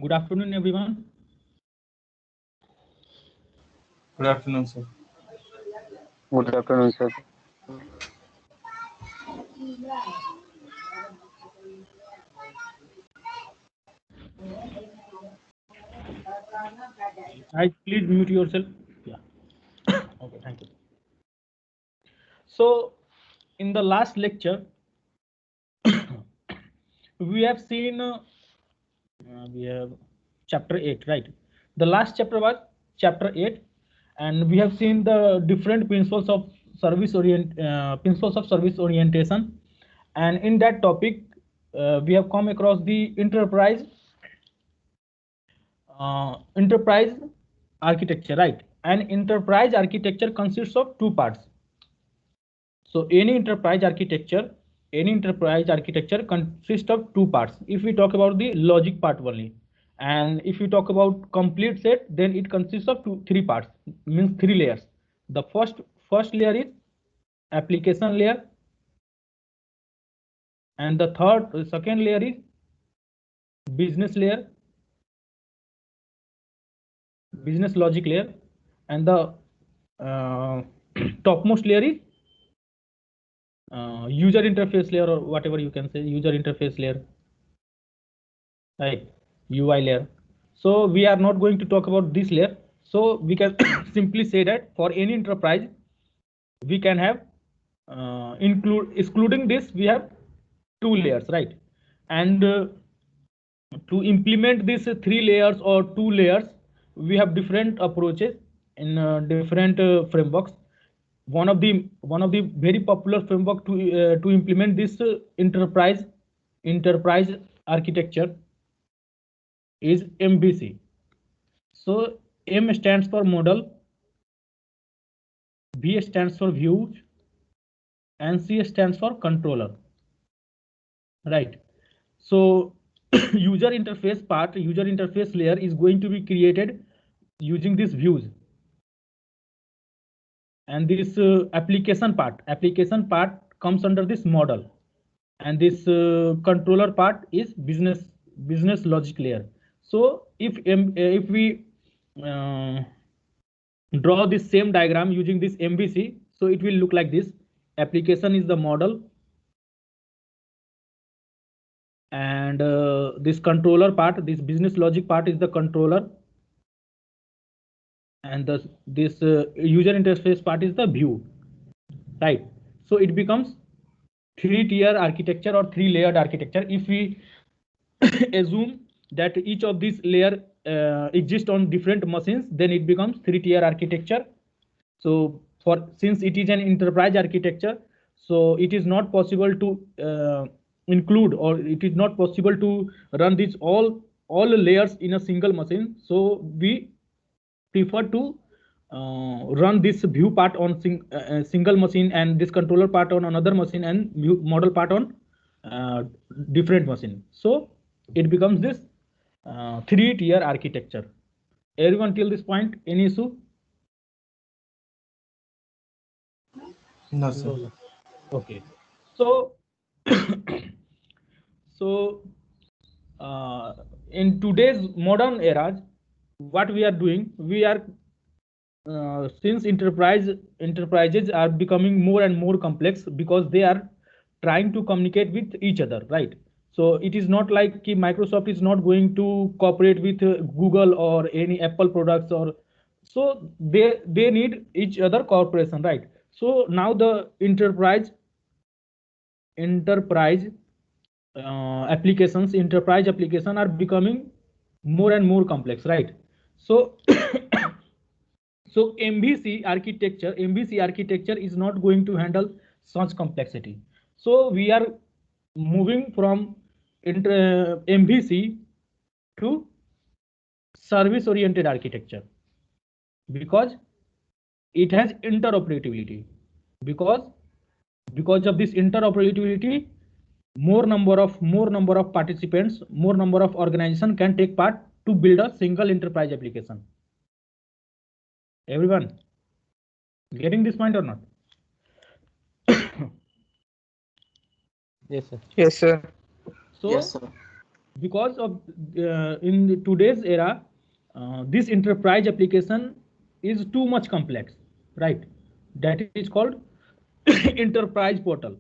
Good afternoon, everyone. Good afternoon, sir. Good afternoon, sir. I please mute yourself. Yeah. Okay. Thank you. So, in the last lecture, we have seen we have chapter 8, right? The last chapter was chapter 8, and we have seen the different principles of principles of service orientation, and in that topic, we have come across the enterprise architecture, right? And enterprise architecture consists of two parts. So any enterprise architecture consists of two parts. If we talk about the logic part only, and if we talk about complete set, then it consists of three parts, means three layers. The first layer is application layer, and the second layer is business layer, business logic layer, and the uh, topmost layer is user interface layer, or whatever you can say, user interface layer, right? UI layer. So we are not going to talk about this layer. So we can simply say that for any enterprise, we can have excluding this, we have two layers, right? And to implement these three layers or two layers, we have different approaches in different frameworks. One of the very popular framework to implement this enterprise architecture is MVC. So M stands for model, V stands for views, and C stands for controller, right? So user interface layer is going to be created using these views, and this application part comes under this model, and this controller part is business logic layer. So if we uh, draw this same diagram using this MVC, so it will look like this. Application is the model, and this controller part, this business logic part is the controller, and this user interface part is the view, right? So it becomes three-tier architecture or three-layered architecture. If we assume that each of these layer exist on different machines, then it becomes three-tier architecture. So since it is an enterprise architecture, so it is not possible to include, or it is not possible to run these all layers in a single machine. So we prefer to run this view part on single machine, and this controller part on another machine, and view model part on different machine. So it becomes this three-tier architecture. Everyone till this point, any issue? No, sir. No. Okay. So so in today's modern era, what we are doing, we are since enterprises are becoming more and more complex, because they are trying to communicate with each other, right? So it is not like Microsoft is not going to cooperate with Google or any Apple products, or so they need each other cooperation, right? So now the enterprise enterprise application are becoming more and more complex, right? So so MVC architecture is not going to handle such complexity. So we are moving from MVC to service oriented architecture, because it has interoperability. Because because of this interoperability, more number of participants, more number of organization can take part to build a single enterprise application. Everyone getting this point or not? Yes, sir. Yes, sir. So Yes, sir. because of in today's era, this enterprise application is too much complex, right? That is called enterprise portal.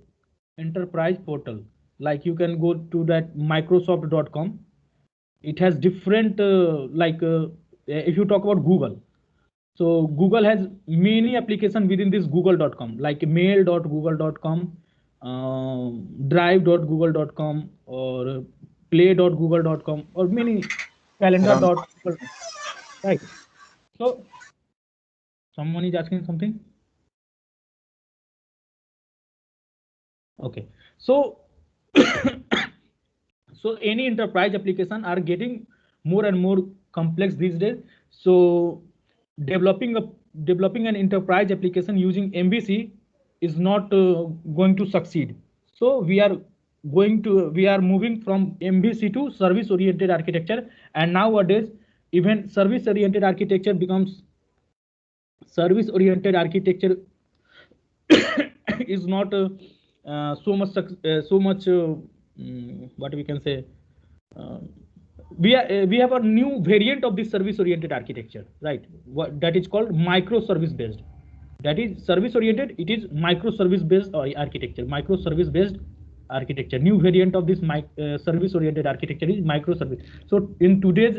Enterprise portal. Like you can go to that Microsoft.com. It has different if you talk about Google. So Google has many applications within this Google.com, like mail.google.com, drive.google.com, or play.google.com, or many calendar.google. Right. So someone is asking something. Okay. So so any enterprise application are getting more and more complex these days. So developing an enterprise application using MVC is not going to succeed. So we are moving from MVC to service oriented architecture, and nowadays even service oriented architecture becomes service oriented architecture is not so much what we can say, we have a new variant of this service oriented architecture, right? That is called microservice based. That is service oriented, it is microservice based architecture. Microservice based architecture, new variant of this service oriented architecture is microservice. So in today's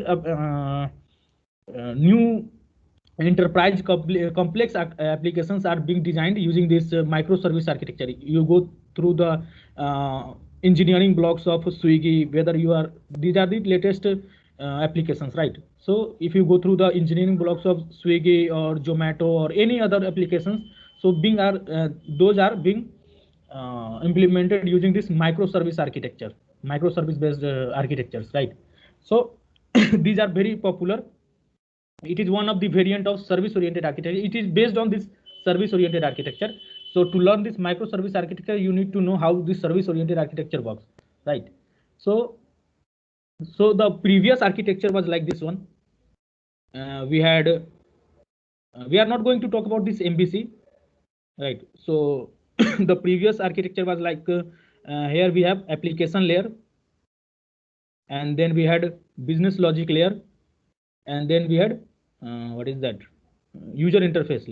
new enterprise complex applications are being designed using this microservice architecture. You go through the engineering blocks of Swiggy, whether you are, these are the latest applications, right? So if you go through the engineering blocks of Swiggy or Zomato or any other applications, so those are being implemented using this microservice architecture, microservice based architectures, right? So these are very popular. It is one of the variant of service oriented architecture. It is based on this service oriented architecture. So to learn this microservice architecture, you need to know how this service oriented architecture works, right? So the previous architecture was like this one. We are not going to talk about this MVC, right? So the previous architecture was like here we have application layer, and then we had business logic layer, and then we had what is that, user interface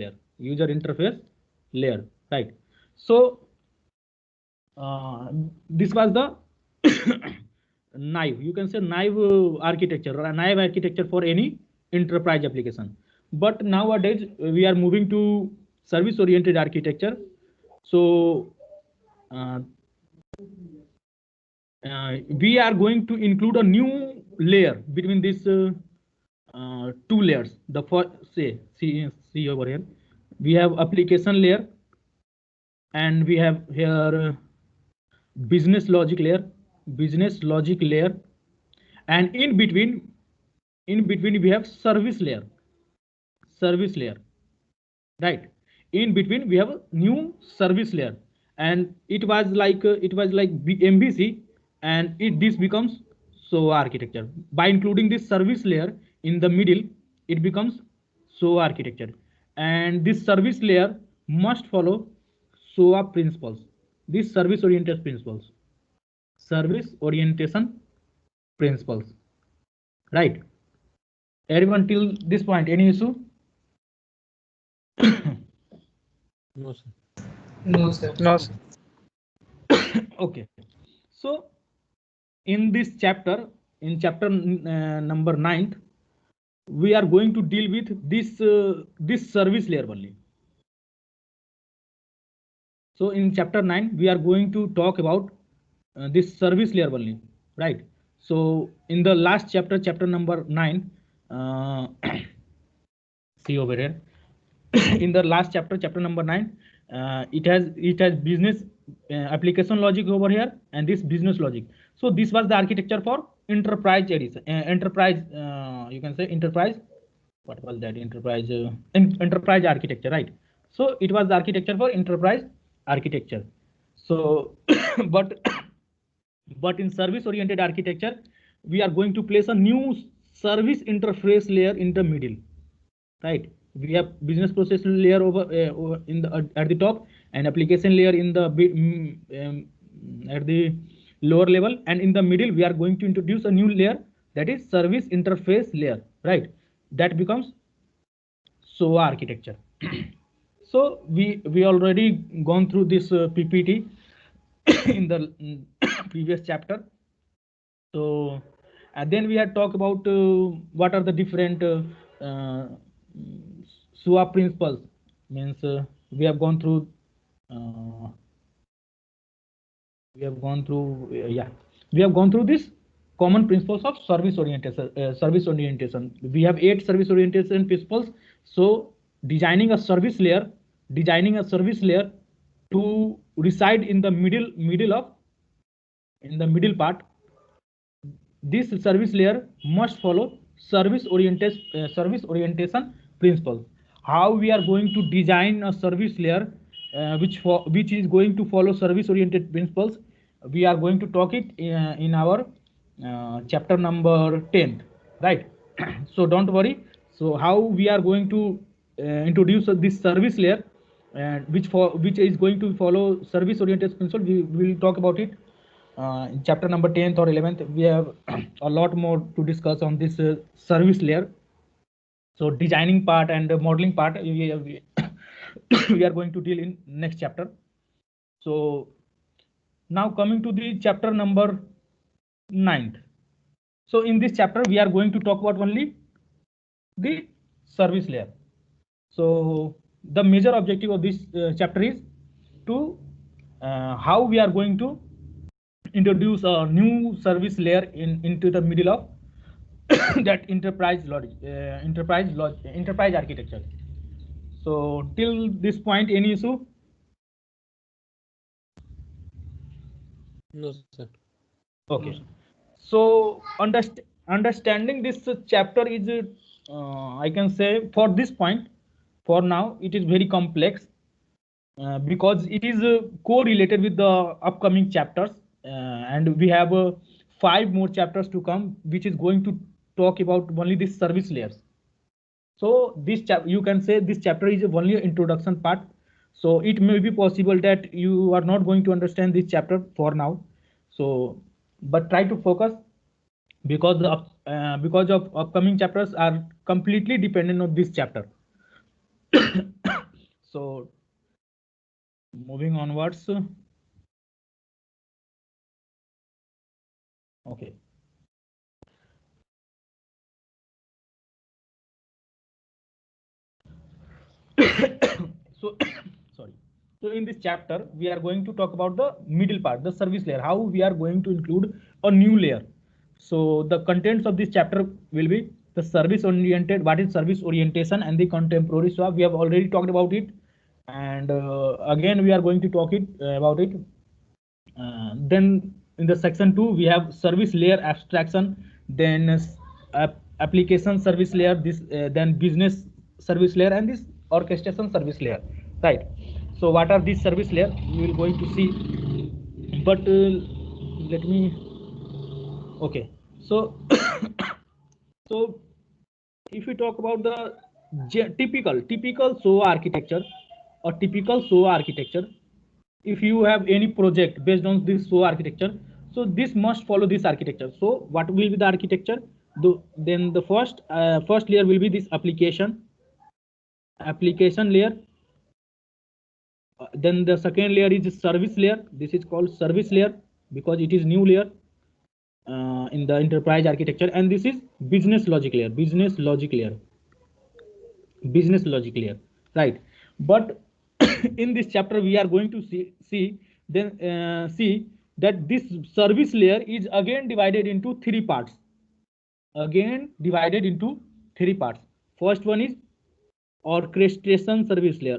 layer, right? So this was the naive, you can say naive architecture, or a naive architecture for any enterprise application. But nowadays we are moving to service oriented architecture. So we are going to include a new layer between these two layers. The first, see over here, we have application layer, and we have here business logic layer, and in between we have service layer, right? In between we have a new service layer, and it was like MVC, and this becomes SOA architecture. By including this service layer in the middle, it becomes SOA architecture, and this service layer must follow SOA principles, these service orientation principles, right? Everyone till this point, any issue? No, sir. No, sir. No, sir. Okay, so in this chapter, in chapter number 9th, we are going to deal with this service layer only. So in chapter 9 we are going to talk about this service layer only, right? So in the last chapter number 9, see over here, in the last chapter number 9, it has business application logic over here, and this business logic. So this was the architecture for enterprise edition, you can say enterprise, what was that, enterprise architecture, right? So it was the architecture for enterprise architecture. So but in service oriented architecture, we are going to place a new service interface layer in the middle, right? We have business process layer over in the at the top, and application layer in the at the lower level, and in the middle we are going to introduce a new layer, that is service interface layer, right? That becomes SOA architecture. So we already gone through this PPT in the previous chapter. So and then we had talked about what are the different SOA principles. Means we have gone through this common principles of service orientation. We have 8 service orientation principles. So designing a service layer to reside in the middle part. This service layer must follow service orientation principles. How we are going to design a service layer which is going to follow service oriented principles, we are going to talk it in our chapter number 10, right? So don't worry. So how we are going to introduce this service layer which is going to follow service oriented principle, we will talk about it in chapter number 10th or 11th. We have a lot more to discuss on this service layer. So designing part and the modeling part we are going to deal in next chapter. So now coming to the chapter number 9th. So in this chapter we are going to talk about only the service layer. So the major objective of this chapter is to how we are going to introduce a new service layer into the middle of that enterprise architecture. So till this point, any issue? No, sir. Okay. So understanding this chapter is, I can say, for this point, for now, it is very complex because it is co-related with the upcoming chapters, and we have 5 more chapters to come, which is going to talk about only this service layers. So this you can say this chapter is only an introduction part. So it may be possible that you are not going to understand this chapter for now. So, but try to focus because of upcoming chapters are completely dependent on this chapter. So moving onwards. Okay. So sorry. So in this chapter we are going to talk about the middle part, the service layer, how we are going to include a new layer. So the contents of this chapter will be the service oriented, what is service orientation, and the contemporary SOA. We have already talked about it, and again we are going to talk about it. Then in the section 2 we have service layer abstraction, then application service layer, this then business service layer, and this orchestration service layer, right? So what are these service layer we will going to see, but let me, okay. So so if we talk about the typical SOA architecture or typical SOA architecture, if you have any project based on this SOA architecture, so this must follow this architecture. So what will be the architecture? Then the first layer will be this application layer. Then the second layer is service layer. This is called service layer because it is new layer in the enterprise architecture, and this is business logic layer, right? But in this chapter we are going to see that this service layer is again divided into 3 parts. First one is orchestration service layer.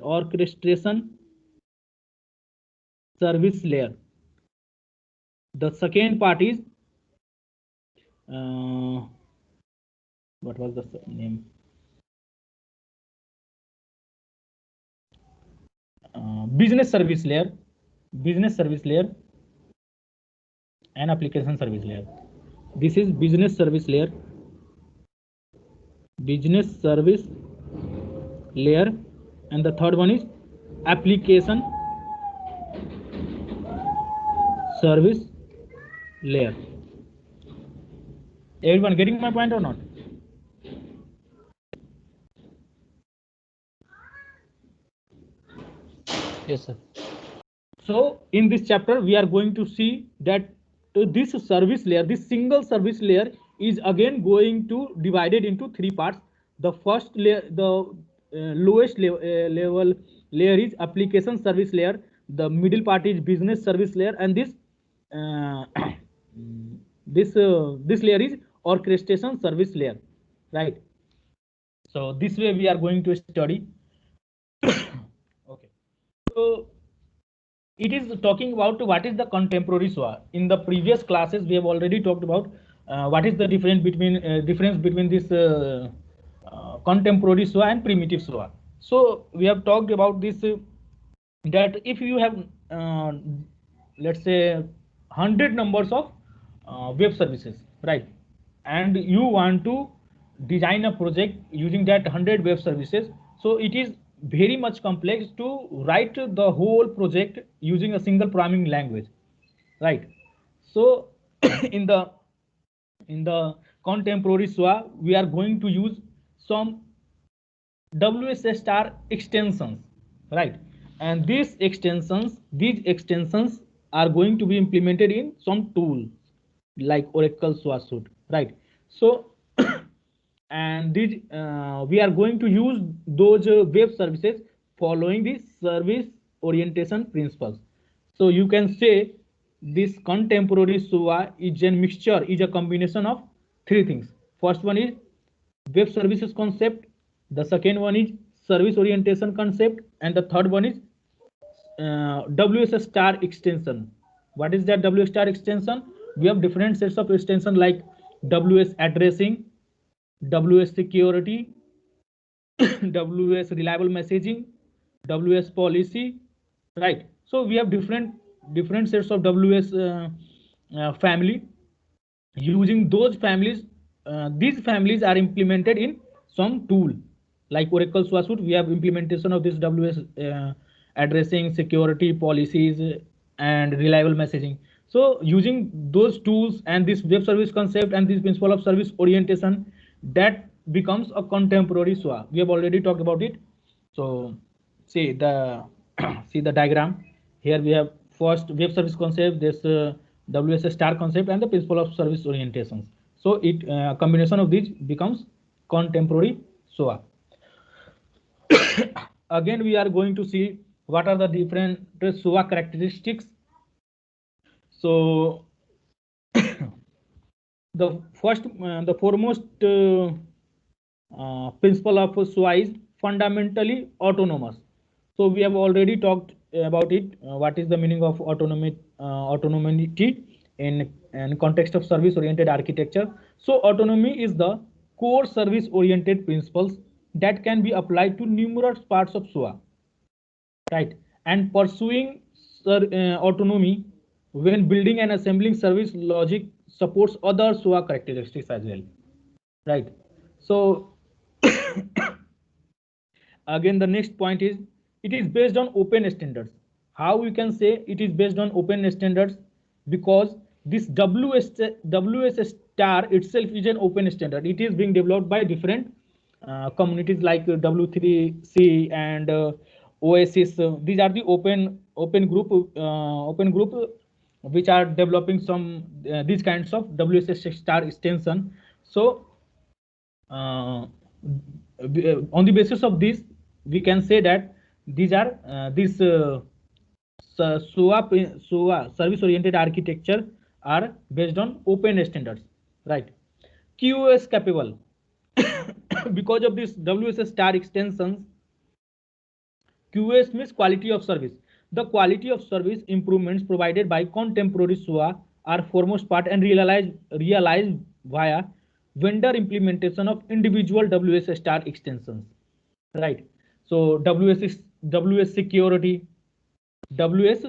The second part is what was the name? Business service layer and application service layer. This is business service layer, and the third one is application service layer. Everyone getting my point or not? Yes, sir. So in this chapter, we are going to see that this service layer, this single service layer, is again going to divided into three parts. The first layer, the lowest level layer is application service layer. The middle part is business service layer, and uh, this layer is orchestration service layer, right? So this way we are going to study. Okay. So it is talking about what is the contemporary SOA. In the previous classes, we have already talked about what is the difference between this contemporary SOA and primitive SOA. So we have talked about this that if you have let's say 100 numbers of web services, right, and you want to design a project using that 100 web services, so it is very much complex to write the whole project using a single programming language, right? So in the contemporary SOA, we are going to use some WS star extensions, right? And these extensions are going to be implemented in some tool like Oracle SOA Suite, right? So and these we are going to use those web services following the service orientation principles. So you can say this contemporary SOA is a mixture, is a combination of three things. First one is web services concept, the second one is service orientation concept, and the third one is WS star extension. What is that WS star extension? We have different sets of extension like WS addressing, WS security, WS reliable messaging, WS policy, right? So we have different sets of WS family. Using those families, these families are implemented in some tool like Oracle SOA Suite. We have implementation of this WS addressing, security policies, and reliable messaging. So using those tools and this web service concept and this principle of service orientation, that becomes a contemporary SOA. We have already talked about it. So see the see the diagram. Here we have first web service concept, this WS star concept, and the principle of service orientations. So it combination of these becomes contemporary SOA. Again, we are going to see what are the different SOA characteristics. So the foremost principle of SOA is fundamentally autonomous. So we have already talked about it. What is the meaning of autonomy in context of service-oriented architecture? So autonomy is the core service-oriented principles that can be applied to numerous parts of SOA, right? And pursuing autonomy when building and assembling service logic supports other SOA characteristics as well, right? So again, the next point is it is based on open standards. How we can say it is based on open standards? Because this WS star itself is an open standard. It is being developed by different communities like W3C and Oasis. These are the open group which are developing some these kinds of WS star extension. So on the basis of this, we can say that these are SOA service oriented architecture are based on open standards, right? QoS capable. Because of this WS star extensions, QoS means quality of service. The quality of service improvements provided by contemporary SOA are foremost part and realized via vendor implementation of individual WS star extensions, right? So WS security, WS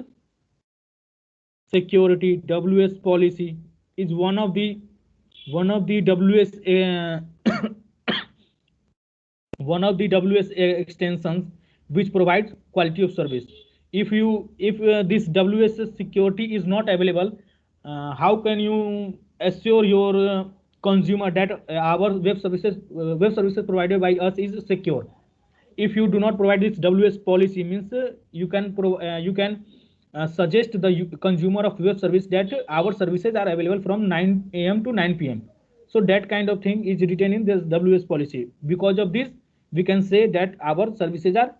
security, WS policy is one of the WS one of the WS extensions which provides quality of service. If this WS security is not available, how can you assure your consumer that our web services provided by us is secure? If you do not provide this WS policy, means you can suggest the consumer of web service that our services are available from 9 a.m. to 9 p.m. So that kind of thing is written in this WS policy. Because of this, we can say that our services are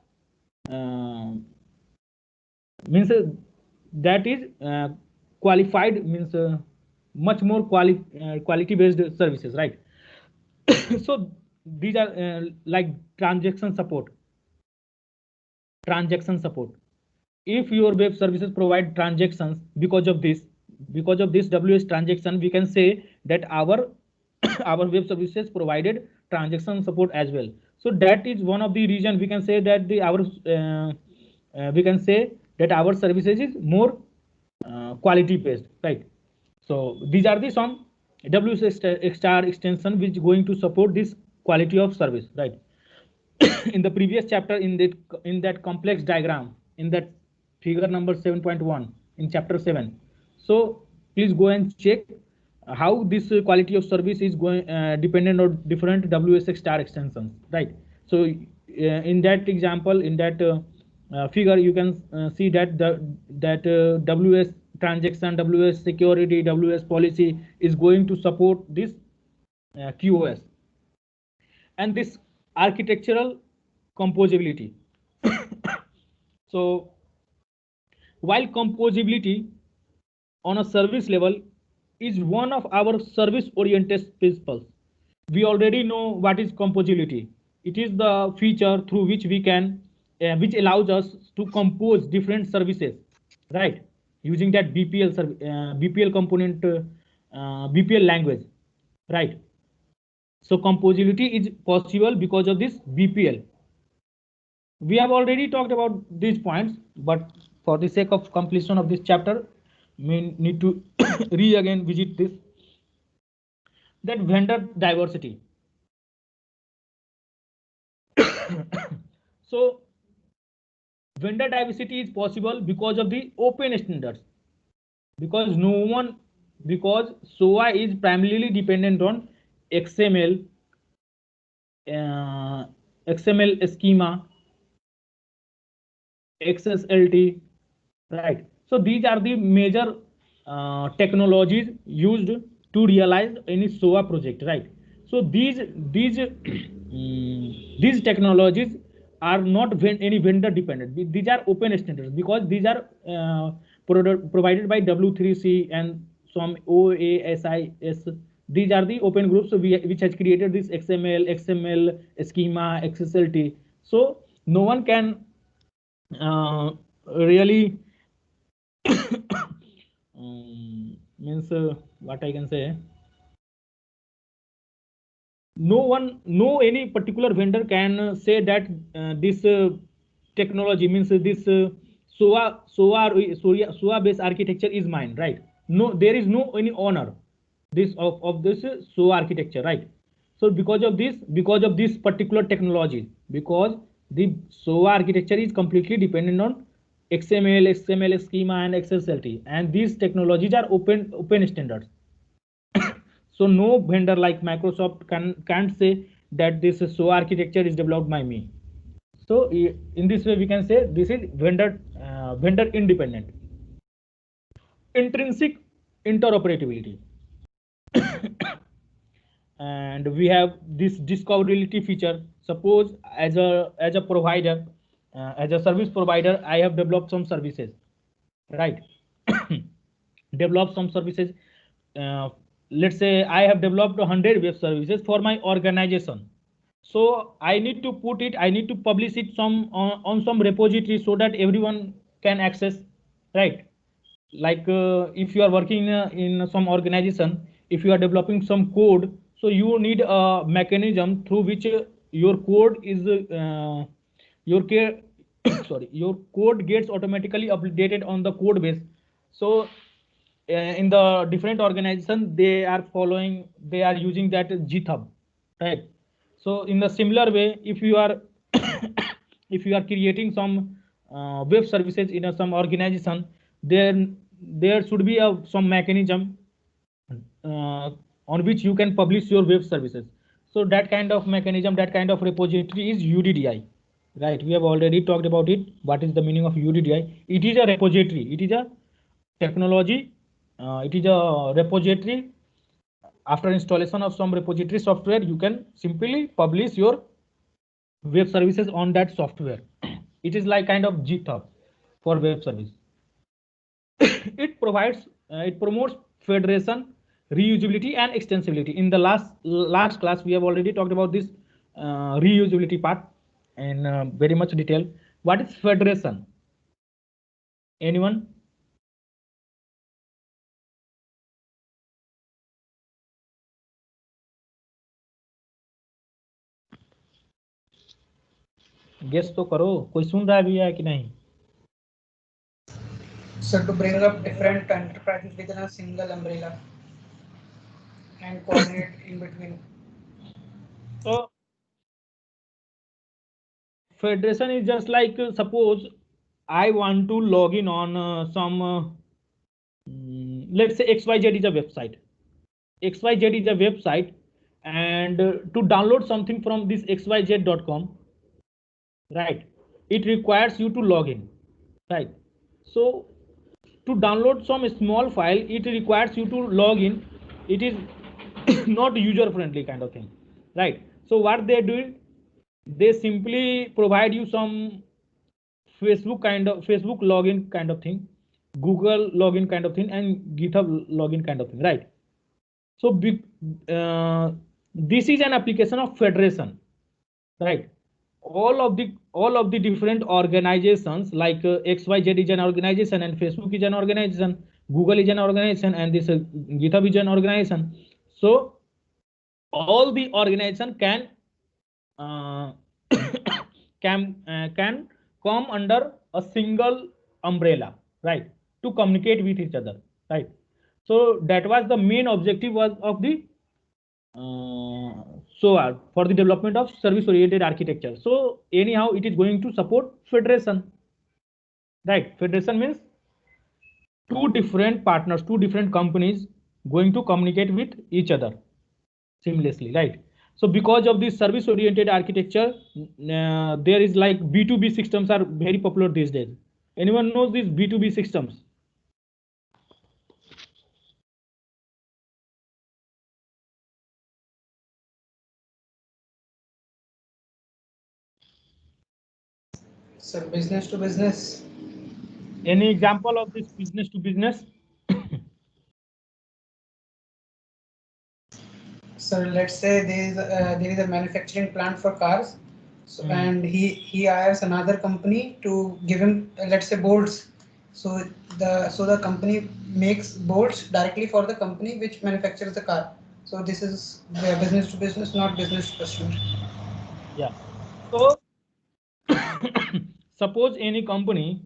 means that is qualified, means much more quality based services, right? So these are like transaction support. If your web services provide transactions, because of this WS transaction, we can say that our our web services provided transaction support as well. So that is one of the reason we can say that we can say that our services is more quality based, right? So these are the some WS star extension which going to support this quality of service, right? In the previous chapter, in that complex diagram, in that figure number 7.1 in chapter 7, so please go and check how this quality of service is going dependent on different WS star extensions, right? So in that example, in that figure, you can see that WS transaction, WS security, WS policy is going to support this QoS. And this architectural composability. So while composability on a service level is one of our service oriented principles, we already know what is composability. It is the feature through which we can which allows us to compose different services, right, using that BPL component, BPL language, right? So composability is possible because of this BPL. We have already talked about these points, but for the sake of completion of this chapter, we need to again visit this, that vendor diversity. So vendor diversity is possible because of the open standards, because SOA is primarily dependent on XML, XML schema, XSLT, right? So these are the major technologies used to realize any SOA project, right? So these these technologies are not any vendor dependent. These are open standards because these are provided by W3C and some OASIS. These are the open groups which has created this XML schema, XSLT. So no one can really means what I can say, no any particular vendor can say that this technology, means this SOA based architecture is mine, right? No, there is no any owner this of this SOA architecture, right? So because of this particular technology, because the SOA architecture is completely dependent on XML schema and XSLT, and these technologies are open standards. So no vendor like Microsoft can't say that this SOA architecture is developed by me. So in this way we can say this is vendor independent. Intrinsic interoperability. And we have this discoverability feature. Suppose as a provider, as a service provider, I have developed some services, right? Develop some services. Let's say I have developed 100 web services for my organization. So I need to publish it on some repository so that everyone can access, right? Like if you are working in some organization, if you are developing some code, so you need a mechanism through which your code is your care sorry, your code gets automatically updated on the code base. So in the different organization, they are using that GitHub, right? So in the similar way, if you are if you are creating some web services in some organization, then there should be some mechanism on which you can publish your web services. So that kind of mechanism, that kind of repository is UDDI, right? We have already talked about it. What is the meaning of UDDI? It is a repository. It is a technology. It is a repository. After installation of some repository software, you can simply publish your web services on that software. It is like kind of GitHub for web service. It promotes federation, reusability, and extensibility. In the last class, we have already talked about this reusability part in very much detail. What is federation? Anyone? Guess तो करो, कोई सुन रहा है भी है कि नहीं? So to bring up different enterprises within a single umbrella and coordinate in between. So federation is just like suppose I want to log in on some let's say XYZ is a website. XYZ is a website, and to download something from this xyz.com, right, it requires you to log in, right? So to download some small file, it requires you to log in. It is not user friendly kind of thing, right? So what they do, they simply provide you some Facebook login kind of thing, Google login kind of thing, and GitHub login kind of thing, right? So this is an application of federation, right? All of the different organizations like XYZ is an organization, and Facebook is an organization, Google is an organization, and this GitHub is an organization. So all the organization can can come under a single umbrella, right, to communicate with each other, right? So that was the main objective of the SOAR, for the development of service oriented architecture. So anyhow, it is going to support federation, right? Federation means two different partners, two different companies going to communicate with each other seamlessly, right? So because of this service oriented architecture, there is like B2B systems are very popular these days. Anyone knows these B2B systems? So business to business. Any example of this business to business? So let's say there is a manufacturing plant for cars. So and he hires another company to give him let's say bolts. So the company makes bolts directly for the company which manufactures the car. So this is business to business, not business to customer. Yeah. So suppose any company,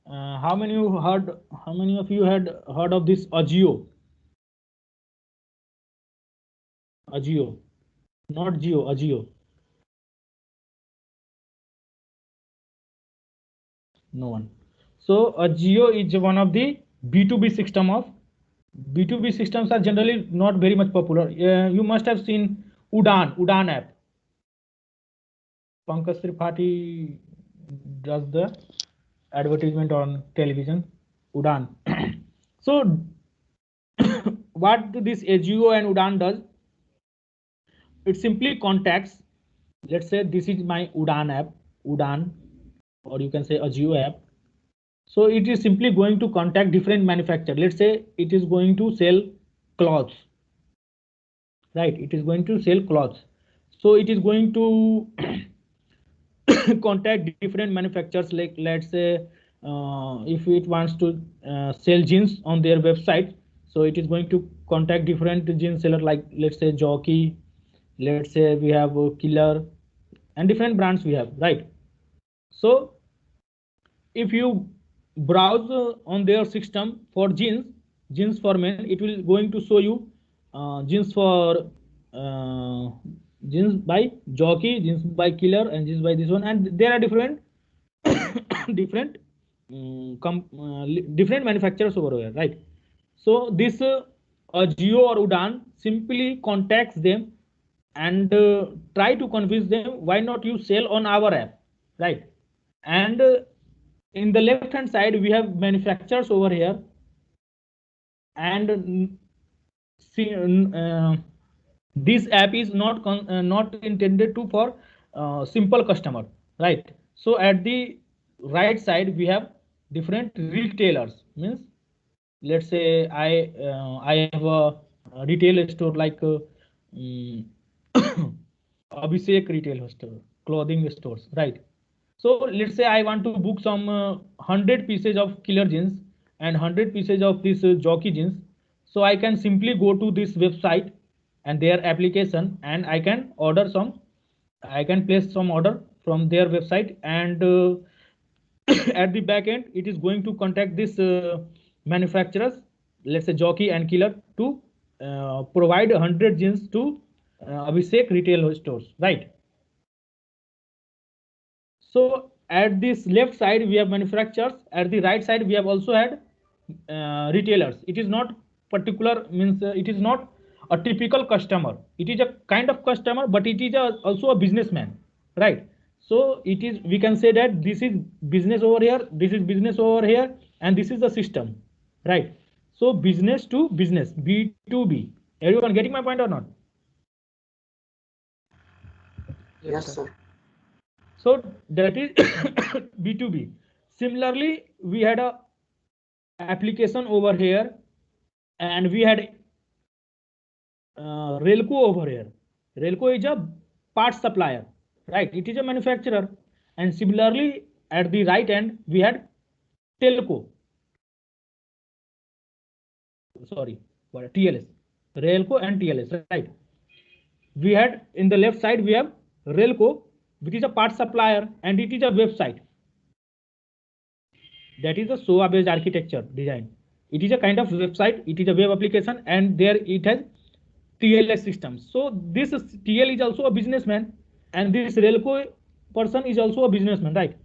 how many of you had heard of this Agio? Agio, not Geo, Agio. No one. So Agio is one of the B2B system of B2B systems are generally not very much popular. You must have seen Udaan app. Pankaj Tripathi does the advertisement on television, Udaan. So what this Agio and Udaan does, it simply contacts, let's say this is my Udaan app, Udaan, or you can say Agio app. So it is simply going to contact different manufacturers. Let's say it is going to sell clothes, right? It is going to sell clothes. So it is going to contact different manufacturers, like let's say if it wants to sell jeans on their website, so it is going to contact different jeans seller, like let's say Jockey, let's say we have Killer, and different brands we have, right? So if you browse on their system for jeans for men, it will going to show you jeans for jeans by Jockey, jeans by Killer, and jeans by this one, and there are different different different manufacturers over here, right? So this Jio or Udan simply contacts them and try to convince them why not you sell on our app, right? And in the left hand side we have manufacturers over here, and this app is not intended to for simple customer, right? So at the right side we have different retailers, means let's say I have a retail store like mm, Abhishek retail store, clothing stores, right? So let's say I want to book some 100 pieces of killer jeans and 100 pieces of this jockey jeans. So I can simply go to this website and their application, and I can order some. I can place some order from their website, and at the back end, it is going to contact this manufacturers, let's say jockey and killer, to provide 100 jeans to Abhishek retail stores, right? So at this left side we have manufacturers. At the right side we have also had retailers. It is not particular, means it is not a typical customer. It is a kind of customer, but it is also a businessman, right? So it is, we can say that this is business over here, this is business over here, and this is the system, right? So business to business, B2B. Everyone getting my point or not? Yes, sir. So that is B2B. Similarly, we had a application over here, and we had Relco over here. Relco is a part supplier, right? It is a manufacturer. And similarly, at the right end, we had Telco. Sorry, what, TLS. Relco and TLS, right? We had in the left side, we have Relco, which is a part supplier, and it is a website. That is a SOA based architecture design. It is a kind of website, it is a web application, and there it has TLS systems. So this TL is also a businessman, and this Relco person is also a businessman, right?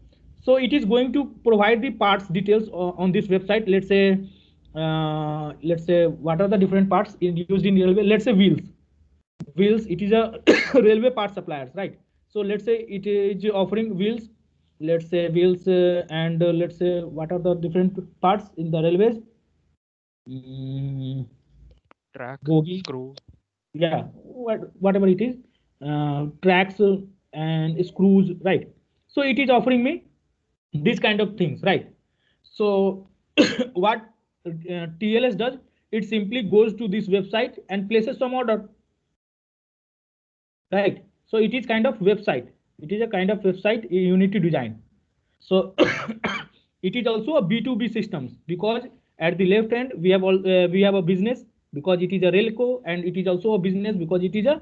So it is going to provide the parts details on this website. Let's say what are the different parts used in railway? Let's say wheels. Wheels, it is a railway part suppliers, right? So let's say it is offering wheels, let's say wheels, and let's say what are the different parts in the railways? Track, Bogie, screw. yeah, whatever it is, tracks and screws, right? So it is offering me these kind of things, right? So what TLS does, it simply goes to this website and places some order, right? So it is kind of website, it is a kind of website you need to design. So it is also a B2B systems, because at the left end we have we have a business, because it is a Relco, and it is also a business because it is a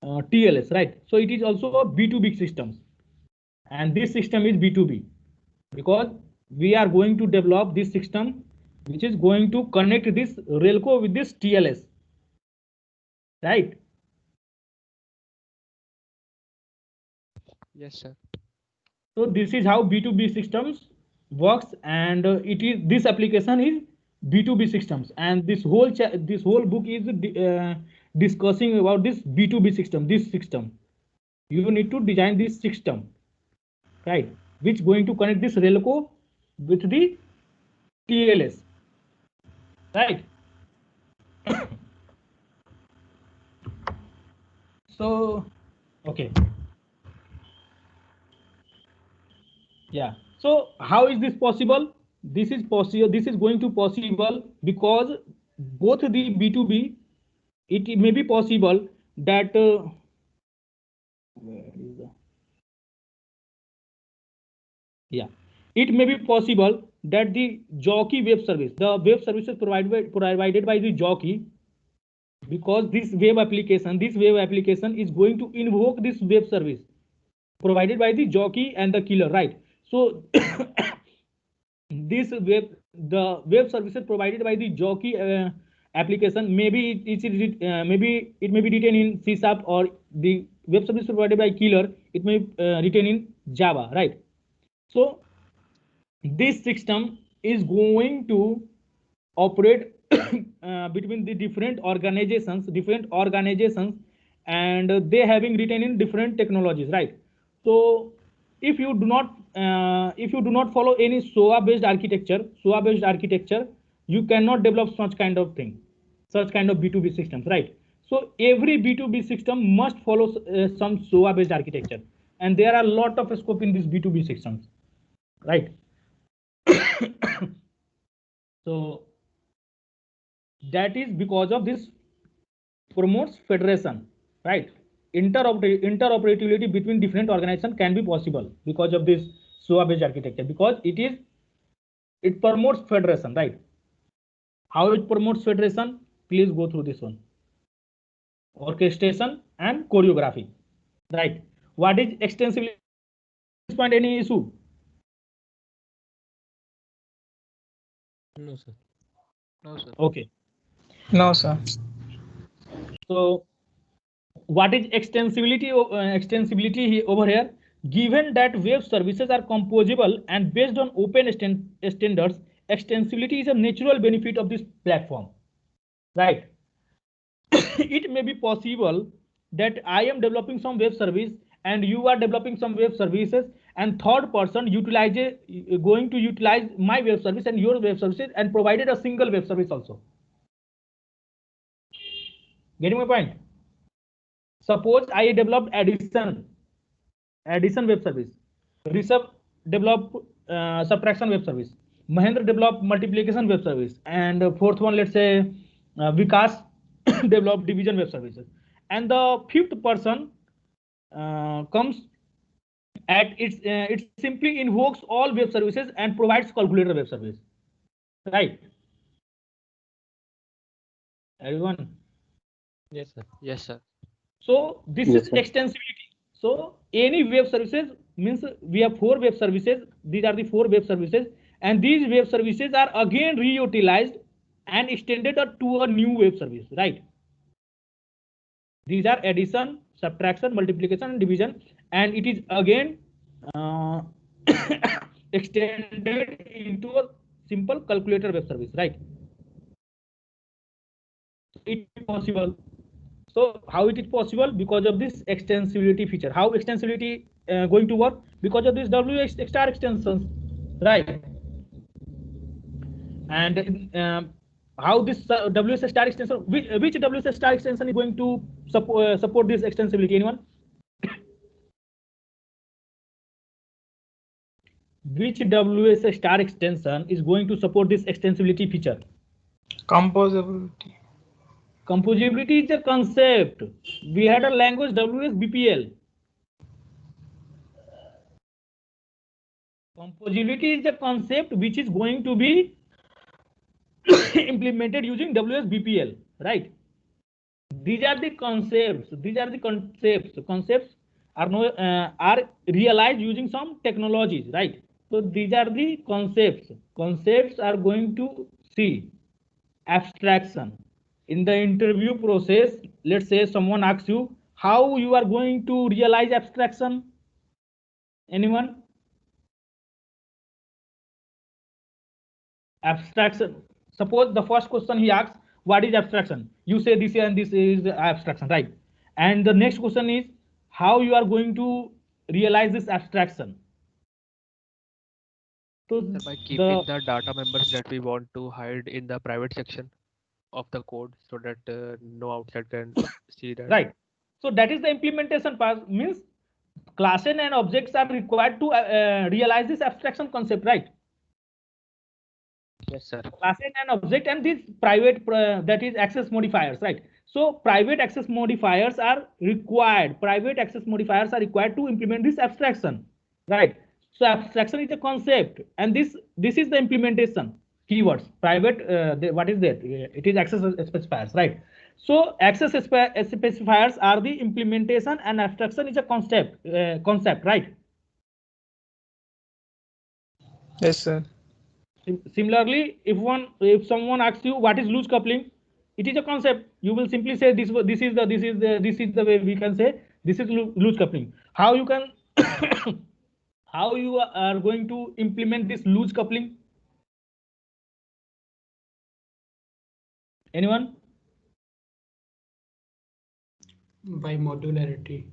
TLS, right? So it is also a B2B systems, and this system is B2B because we are going to develop this system which is going to connect this Relco with this TLS, right? Yes, sir. So this is how B2B systems works, and it is, this application is B2B systems, and this whole book is discussing about this B2B system. This system, you need to design this system, right? Which going to connect this Relco with the TLS, right? So okay, yeah. So how is this possible? This is possible. This is going to possible because both the B2B, it may be possible that where is the, yeah, it may be possible that the jockey web service, the web services provided by the jockey, because this web application is going to invoke this web service provided by the jockey and the killer, right? So this the web services provided by the jockey application, maybe it may be written in C#, or the web service provided by killer, it may written in Java, right? So this system is going to operate between the different organizations, and they having written in different technologies, right? So if you do not follow any SOA based architecture, you cannot develop such kind of thing, such kind of B2B systems, right? So every B2B system must follow some SOA based architecture, and there are a lot of scope in these B2B systems, right? So that is because of this promotes federation, right? Interoperability between different organizations can be possible because of this SOA based architecture, because it promotes federation, right? How it promotes federation? Please go through this one. Orchestration and choreography, right? What is extensively point? Any issue? No, sir. No, sir. Okay. No, sir. So what is extensibility? Extensibility over here, given that web services are composable and based on open standards, extensibility is a natural benefit of this platform, right? It may be possible that I am developing some web service and you are developing some web services, and third person going to utilize my web service and your web services and provided a single web service also. Getting my point? Suppose I developed addition web service, Rishabh developed subtraction web service, Mahendra developed multiplication web service, and fourth one, let's say Vikas developed division web services, and the fifth person comes at it simply invokes all web services and provides calculator web service, right? Everyone? Yes, sir. Yes, sir. So this Yes, is sir. extensibility. So any web services means we have 4 web services. These are the 4 web services, and these web services are again reutilized and extended to a new web service, right? These are addition, subtraction, multiplication, and division, and it is again extended into a simple calculator web service, right? It is possible. So how it is possible? Because of this extensibility feature. How extensibility going to work? Because of this WS star extensions, right? And how this WS star extension, which WS star extension is going to support this extensibility? Anyone? Which WS star extension is going to support this extensibility feature? Composability. Composability is a concept. We had a language WSBPL. Composability is a concept which is going to be implemented using WSBPL, right? These are the concepts. Concepts are realized using some technologies, right? So these are the concepts. Concepts are going to see abstraction. In the interview process, let's say someone asks you how you are going to realize abstraction. Anyone? Abstraction. Suppose the first question he asks, what is abstraction? You say this and this is abstraction, right? And the next question is how you are going to realize this abstraction. So Sir, by keeping the data members that we want to hide in the private section of the code so that no outside can see that. Right. So that is the implementation part. Means classes and objects are required to realize this abstraction concept, right? Yes, sir. Classes and object and these private that is access modifiers, right? So private access modifiers are required. Private access modifiers are required to implement this abstraction, right? So abstraction is a concept, and this is the implementation keywords. Private, what is that? It is access specifiers, right? So access specifiers are the implementation, and abstraction is a concept, right? Yes, sir. Similarly, if someone asks you what is loose coupling, it is a concept. You will simply say this is the way we can say this is loose coupling. How you can how you are going to implement this loose coupling? Anyone? By modularity.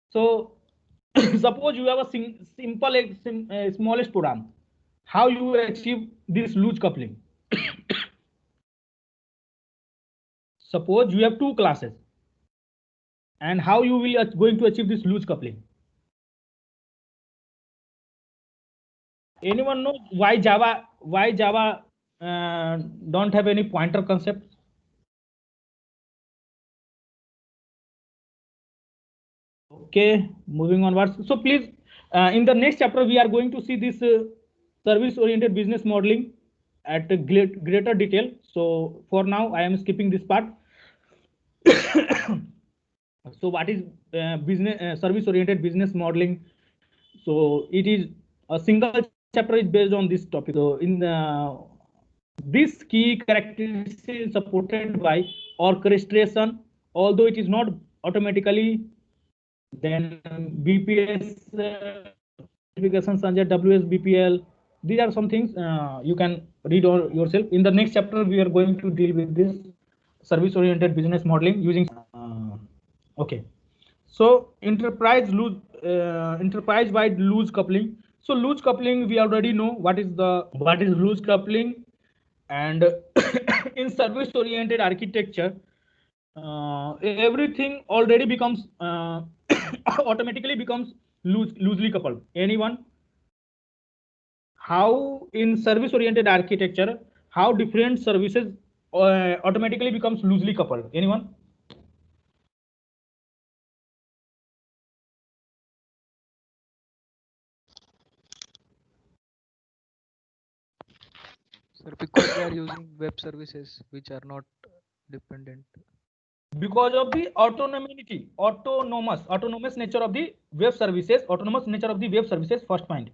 So suppose you have a smallest program. How you achieve this loose coupling? Suppose you have two classes, and how you will going to achieve this loose coupling? Anyone know why Java don't have any pointer concept? Okay, moving onwards. So please, in the next chapter, we are going to see this service-oriented business modeling at a greater detail. So for now, I am skipping this part. So what is business service-oriented business modeling? So it is a single chapter is based on this topic. So in this key characteristic is supported by orchestration, although it is not automatically. Then BPS specifications such as WSBPL. These are some things you can read on yourself. In the next chapter, we are going to deal with this service-oriented business modeling using. Okay, so enterprise-wide loose coupling. So loose coupling, we already know what is loose coupling, and in service-oriented architecture, everything already becomes automatically becomes loosely coupled. Anyone? How in service-oriented architecture, how different services automatically becomes loosely coupled? Anyone? Sir, because they are using web services which are not dependent. Because of the autonomous nature of the web services. First point,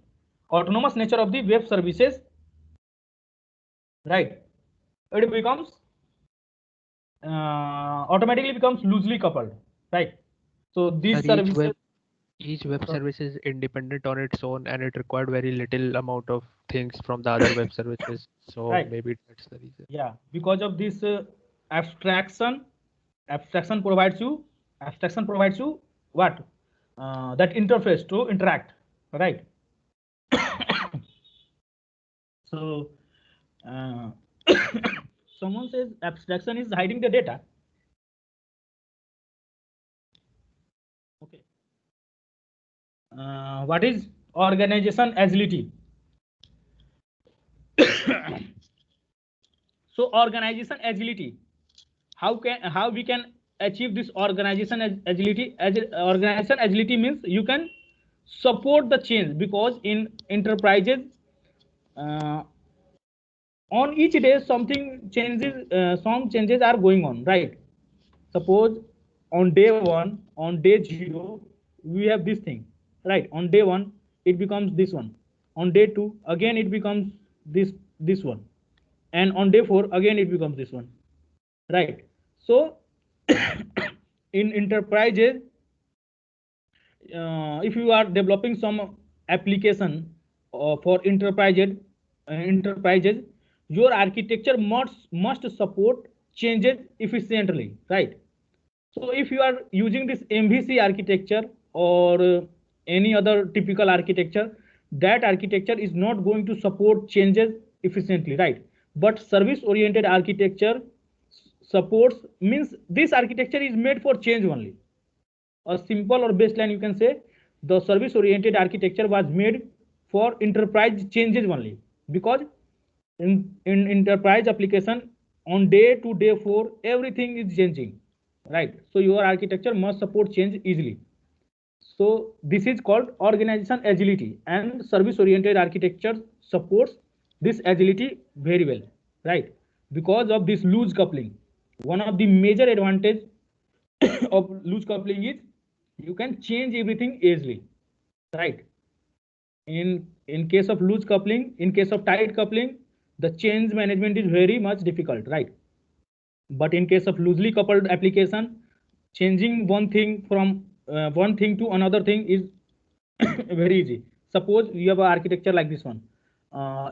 autonomous nature of the web services, right? It becomes automatically becomes loosely coupled, right? So these Sir, services. Each web service is independent on its own, and it required very little amount of things from the other web services. So Right. maybe that's the reason. Yeah, because of this abstraction provides you what? That interface to interact, right? So someone says abstraction is hiding the data. Okay. What is organization agility? So organization agility, how we can achieve this organization agility? Organization agility means you can support the change, because in enterprises on each day some changes are going on, right? Suppose on day 1, on day 0, we have this thing, right? On day 1 it becomes this one, on day 2 again it becomes this one, and on day 4 again it becomes this one, right? So in enterprises, if you are developing some application for enterprises, your architecture must support changes efficiently, right? So if you are using this MVC architecture or any other typical architecture, that architecture is not going to support changes efficiently, right? But service oriented architecture supports, means this architecture is made for change only. A simple or baseline, you can say the service oriented architecture was made for enterprise changes only, because in enterprise application on day to day 4 everything is changing, right? So your architecture must support change easily. So this is called organization agility, and service oriented architecture supports this agility very well, right? Because of this loose coupling, one of the major advantage of loose coupling is you can change everything easily, right? In case of loose coupling, in case of tight coupling, the change management is very much difficult, right? But in case of loosely coupled application, changing one thing from one thing to another thing is very easy. Suppose you have an architecture like this one.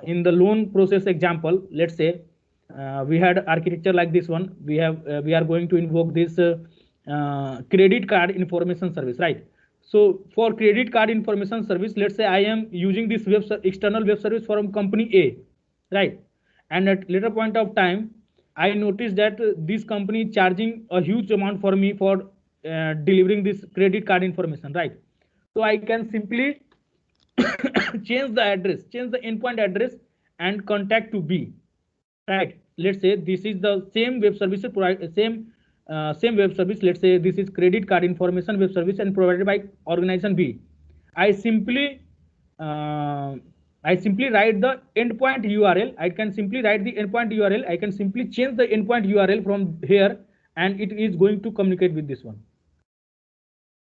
In the loan process example, let's say we had architecture like this one. We are going to invoke this credit card information service, right? So for credit card information service, let's say I am using this external web service from company A, right? And at later point of time, I noticed that this company is charging a huge amount for me for delivering this credit card information, right? So I can simply change the endpoint address and contact to B, right? Let's say this is the same web service same web service. Let's say this is credit card information web service and provided by organization B. I simply uh, write the endpoint URL. I can simply write the endpoint URL. I can simply change the endpoint URL from here, and it is going to communicate with this one.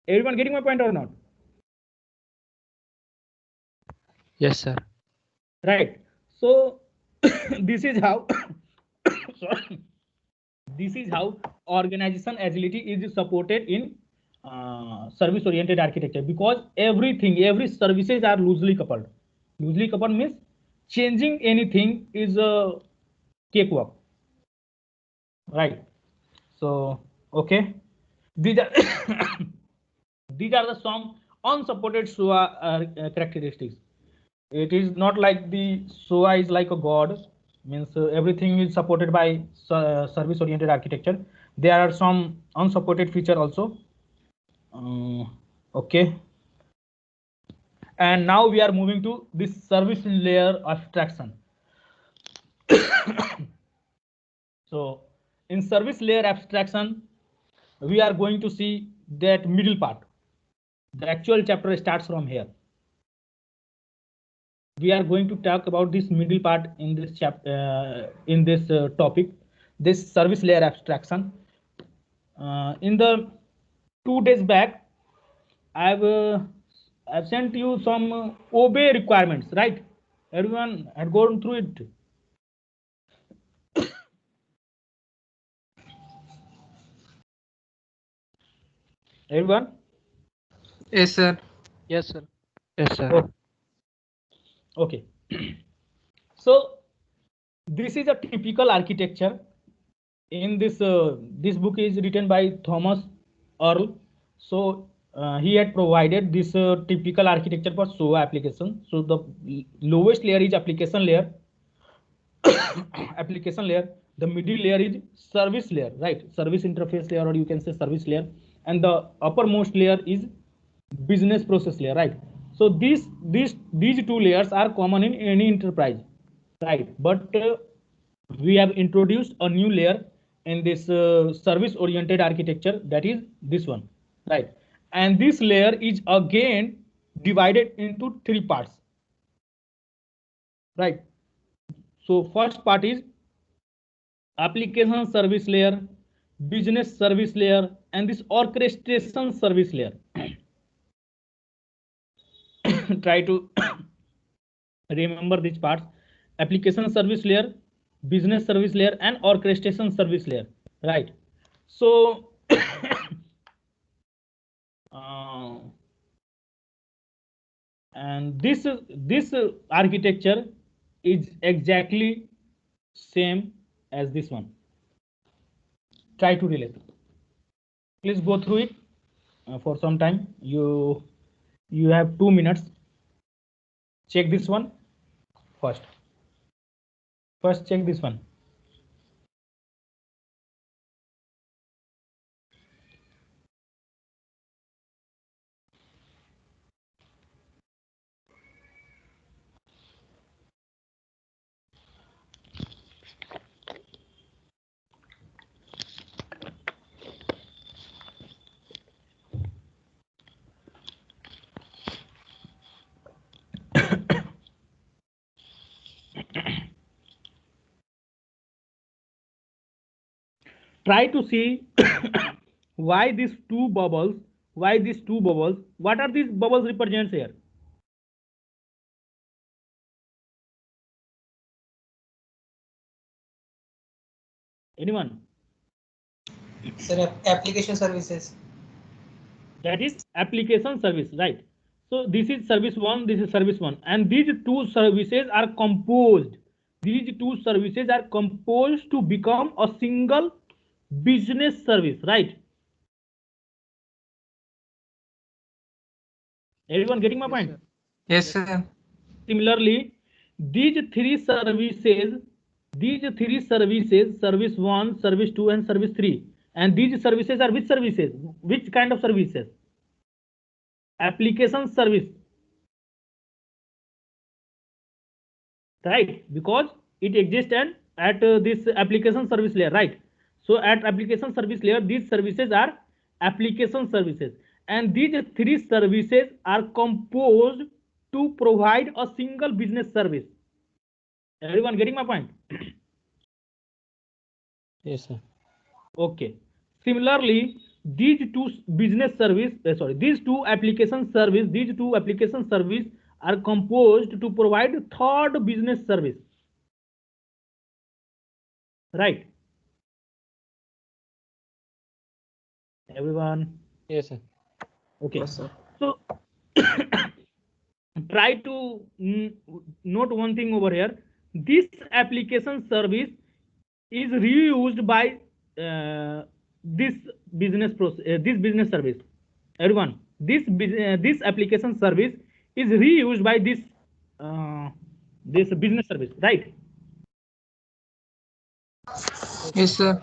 Everyone getting my point or not? Yes, sir. Right. So this is how sorry, this is how organization agility is supported in service oriented architecture, because every services are loosely coupled. Loosely coupled means changing anything is a cakewalk, right? So okay, these are these are the some unsupported SOA characteristics. It is not like the SOA is like a god, means everything is supported by service oriented architecture. There are some unsupported feature also. Okay, and now we are moving to this service layer abstraction. So in service layer abstraction, we are going to see that middle part. The actual chapter starts from here. We are going to talk about this middle part in this chapter, in this topic, this service layer abstraction. In the 2 days back, I've sent you some obey requirements, right? Everyone had gone through it. Everyone? Yes, sir. Yes, sir. Yes, sir. Oh. Okay. So this is a typical architecture. In this book is written by Thomas Earl. So he had provided this typical architecture for SOA application. So the lowest layer is application layer. Application layer. The middle layer is service layer, right? Service interface layer, or you can say service layer. And the uppermost layer is business process layer, right? So these two layers are common in any enterprise, right? But we have introduced a new layer in this service oriented architecture, that is this one, right? And this layer is again divided into 3 parts, right? So first part is application service layer, business service layer, and this orchestration service layer. Try to remember these parts: application service layer, business service layer, and orchestration service layer, right? So and this architecture is exactly same as this one. Try to relate. Please go through it for some time. You have 2 minutes. Check this one first. First check this one. Try to see why these two bubbles, what are these bubbles represents here? Anyone? Sir, application services. that is application service, right? So this is service 1, this is service 1, and these two services are composed. These two services are composed to become a single business service, right? Everyone getting my point? Yes, sir. Similarly, these three services, service 1, service 2, and service 3, and these services are which services? Which kind of services? Application service, right? Because it exists at this application service layer, right? So at application service layer, these services are application services, and these three services are composed to provide a single business service. Everyone getting my point? Yes, sir. Okay. Similarly, these two business service, these two application service are composed to provide third business service, right? Everyone? Yes, sir. Okay. Yes, sir. So try to note one thing over here. This application service is reused by this business process, this business service. Everyone, this application service is reused by this this business service, right? Yes, sir.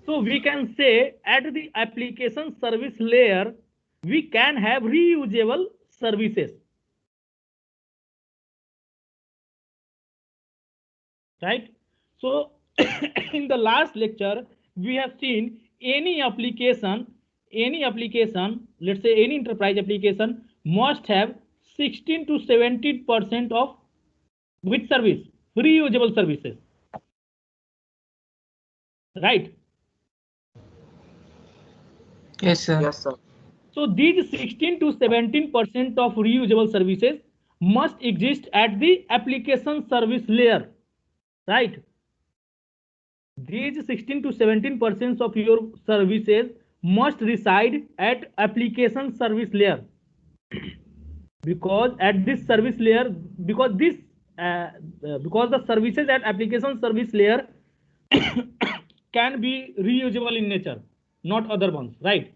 So we can say at the application service layer, we can have reusable services, right? So in the last lecture, we have seen any application, let's say any enterprise application must have 16 to 17% of which service? Reusable services, right? Yes, sir. Yes, sir. So these 16 to 17% of reusable services must exist at the application service layer, right? These 16 to 17% of your services must reside at application service layer because at this service layer, because the services at application service layer can be reusable in nature, not other ones, right?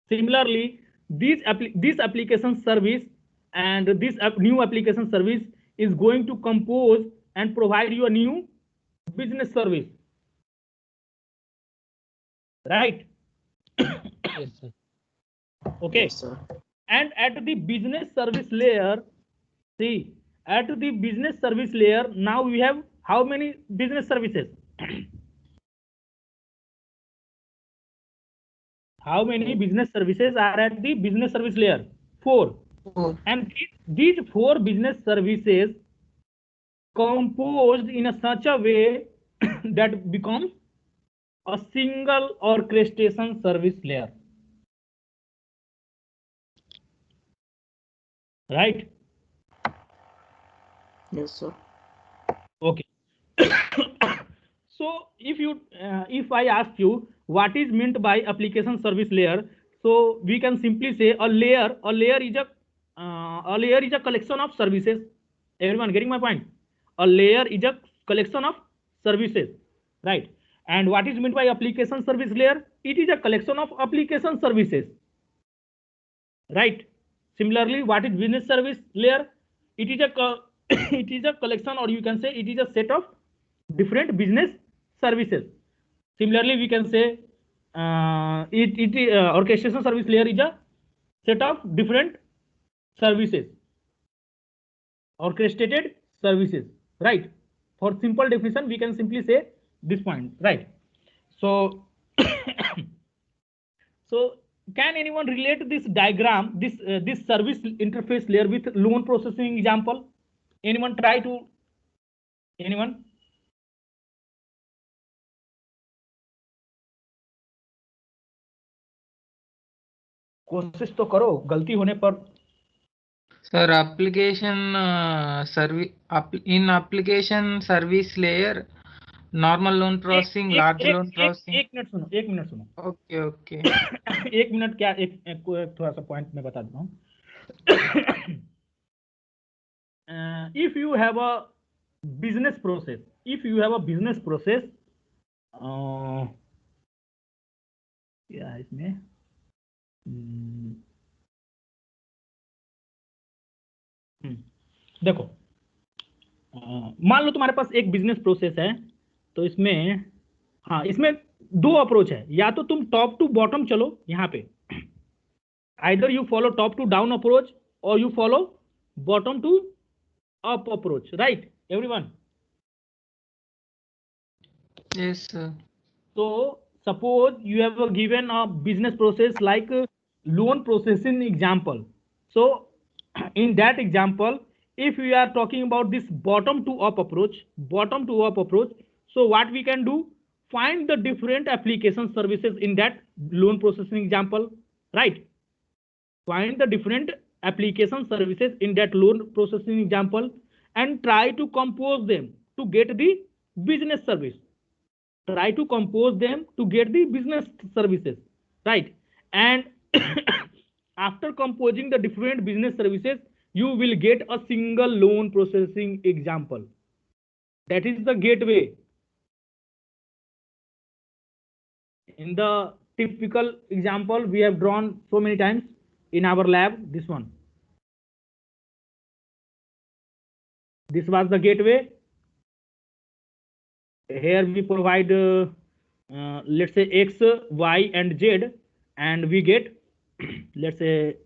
Similarly, this application service and this new application service is going to compose and provide you a new business service, right? Yes, sir. Okay. Yes, sir. And at the business service layer, see, at the business service layer, now we have how many business services? How many business services are at the business service layer? 4. 4. And these 4 business services composed in such a way that becomes a single orchestration service layer, right? Yes, sir. Okay. So if I ask you what is meant by application service layer, so we can simply say a layer is a collection of services. Everyone getting my point? A layer is a collection of services, right? And what is meant by application service layer? It is a collection of application services, right? Similarly, what is business service layer? It is a it is a collection, or you can say it is a set of different business services. Similarly, we can say orchestration service layer is a set of different services, orchestrated services, right? For simple definition, we can simply say this point, right? So so can anyone relate this diagram, this service interface layer with loan processing example? Anyone try to? Anyone? कोशिश तो करो, गलती होने पर. Sir, application service in application service layer, normal loan processing, large loan processing. एक minute सुनो, एक minute सुनो। Okay okay. एक मिनट क्या, एक थोड़ा सा पॉइंट मैं बता देता हूँ। if you have a business process, if you have a business process, क्या है इसमें, देखो, मान लो तुम्हारे पास एक बिजनेस प्रोसेस है, तो इसमें, हाँ, इसमें दो अप्रोच है, या तो तुम टॉप टू बॉटम चलो यहाँ पे, either you follow top to down approach और you follow bottom to up approach, right everyone? Yes sir. So suppose you have given a business process like loan processing example. So in that example, if we are talking about this bottom to up approach, so what we can do, find the different application services in that loan processing example, right? Find the different application services in that loan processing example and try to compose them to get the business service. Try to compose them to get the business services, right? And after composing the different business services, you will get a single loan processing example. That is the gateway. In the typical example we have drawn so many times in our lab, this one. This was the gateway. Here we provide let's say x, y and z, and we get let's say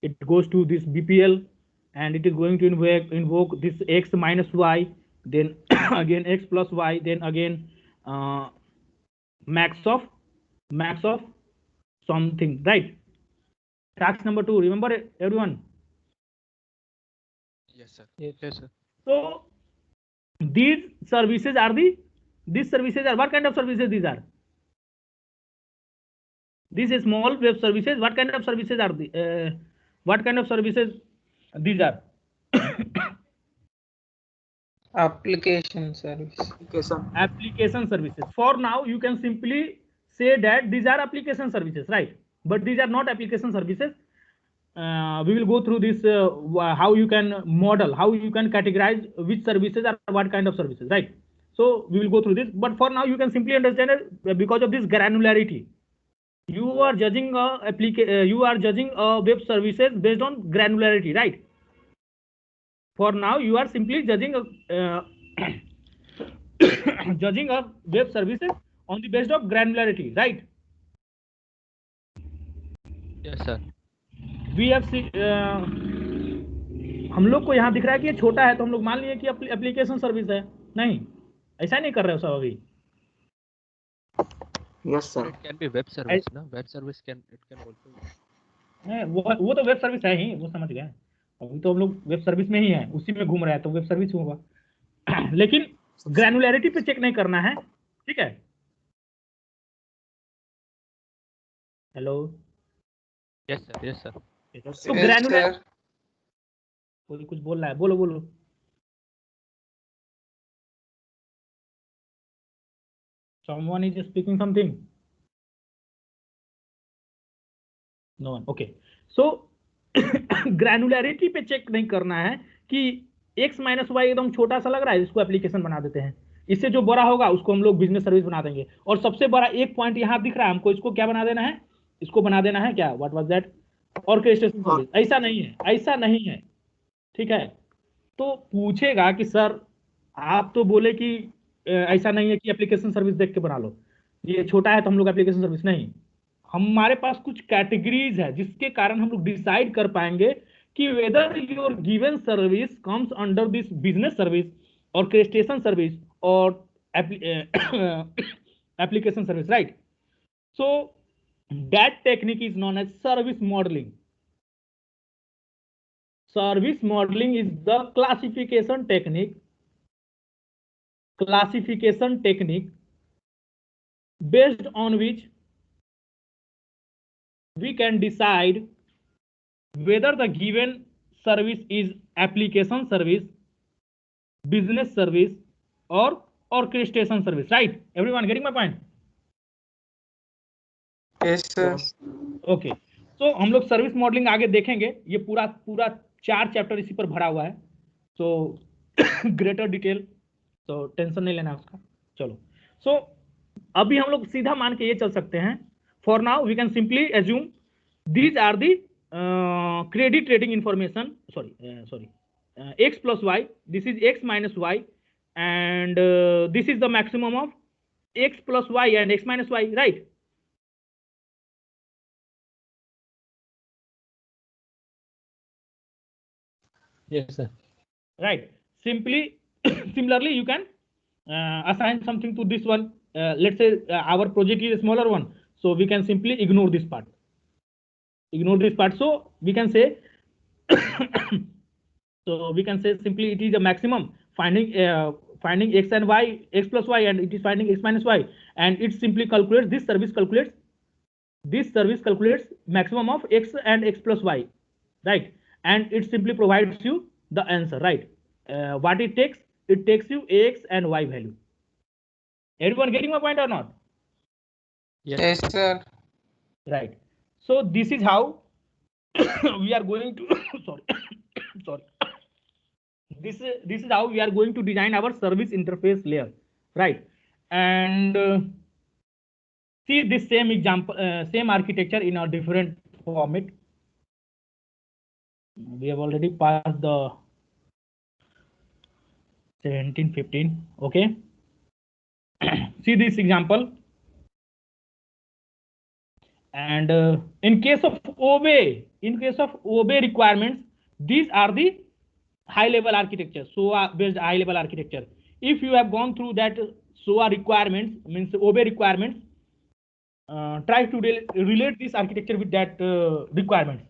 it goes to this BPL and it is going to invoke this x minus y, then again x plus y, then again max of something, right? Task number 2, remember everyone? Yes sir. Yes. Yes sir. So these services are what kind of services these are? These small web services, what kind of services are what kind of services these are? Application service. Application services. For now you can simply say that these are application services, right? But these are not application services. We will go through this how you can model, how you can categorize which services are what kind of services, right? So we will go through this, but for now you can simply understand it because of this granularity. You are judging web services based on granularity, right? For now you are simply judging judging a web services on the basis of granularity, right? Yes sir. We have seen, हम लोग को यहाँ दिख रहा है कि ये छोटा है तो हम लोग मान लिए कि एप्लीकेशन सर्विस है, नहीं, ऐसा नहीं कर रहे हो सब अभी। Yes sir. It can be web service, ना? Web service can also. नहीं, वो तो वेब सर्विस है ही, वो समझ गए। अभी तो हम लोग वेब सर्विस में ही हैं, उसी में घूम रहे हैं, तो वेब सर्विस होगा। लेकिन ग्रैनुलैरिटी पे चेक नहीं करना है, ठीक है? Hello, Yes sir. Yes sir. तो ग्रैनुलर, कोई कुछ बोल रहा है, बोलो बोलो। Someone is speaking something. No one. Okay. So ग्रैनुलैरिटी पे चेक नहीं करना है कि x माइनस वाई एकदम छोटा सा लग रहा है, इसको एप्लीकेशन बना देते हैं, इससे जो बड़ा होगा उसको हम लोग बिजनेस सर्विस बना देंगे, और सबसे बड़ा एक पॉइंट यहाँ दिख रहा है हमको, इसको क्या बना देना है, इसको बना देना है क्या, what was that, orchestration service. ऐसा नहीं है, ऐसा नहीं है, ठीक है? तो पूछेगा कि सर आप तो बोले कि ऐसा नहीं है कि एप्लीकेशन सर्विस देख के बना लो, ये छोटा है तो हम लोग एप्लीकेशन सर्विस नहीं, हमारे पास कुछ कैटेगरीज है जिसके कारण हम लोग डिसाइड कर पाएंगे कि whether your given service comes under this business service, orchestration service और application service, right? So that technique is known as service modeling. Service modeling is the classification technique based on which we can decide whether the given service is application service, business service or orchestration service, right? Everyone getting my point? Yes, sir. Okay, so हम लोग service modelling आगे देखेंगे, ये पूरा पूरा 4 chapter इसी पर भरा हुआ है, सो ग्रेटर डिटेल, तो टेंशन नहीं लेना उसका। चलो, सो अभी हम लोग सीधा मान के ये चल सकते हैं, for now we can simply assume these are the credit rating information, sorry x plus y, this is x minus y, and this is the maximum of x plus y and x minus y, right? Yes, sir. Right, simply similarly you can assign something to this one. Let's say our project is a smaller one, so we can simply ignore this part, so we can say so we can say simply it is a maximum finding x and y, x plus y, and it is finding x minus y, and it simply calculates, this service calculates maximum of x and x plus y, right? And it simply provides you the answer, right? What it takes you x and y value. Everyone getting my point or not? Yes, sir. Right, so this is how we are going to sorry this is how we are going to design our service interface layer, right? And see this same example, same architecture in a different format. We have already passed the 17-15. Okay. See this example, and in case of OBE requirements, these are the high level architecture, SOA based high level architecture. If you have gone through that SOA requirements, means OBE requirements, try to relate this architecture with that requirement.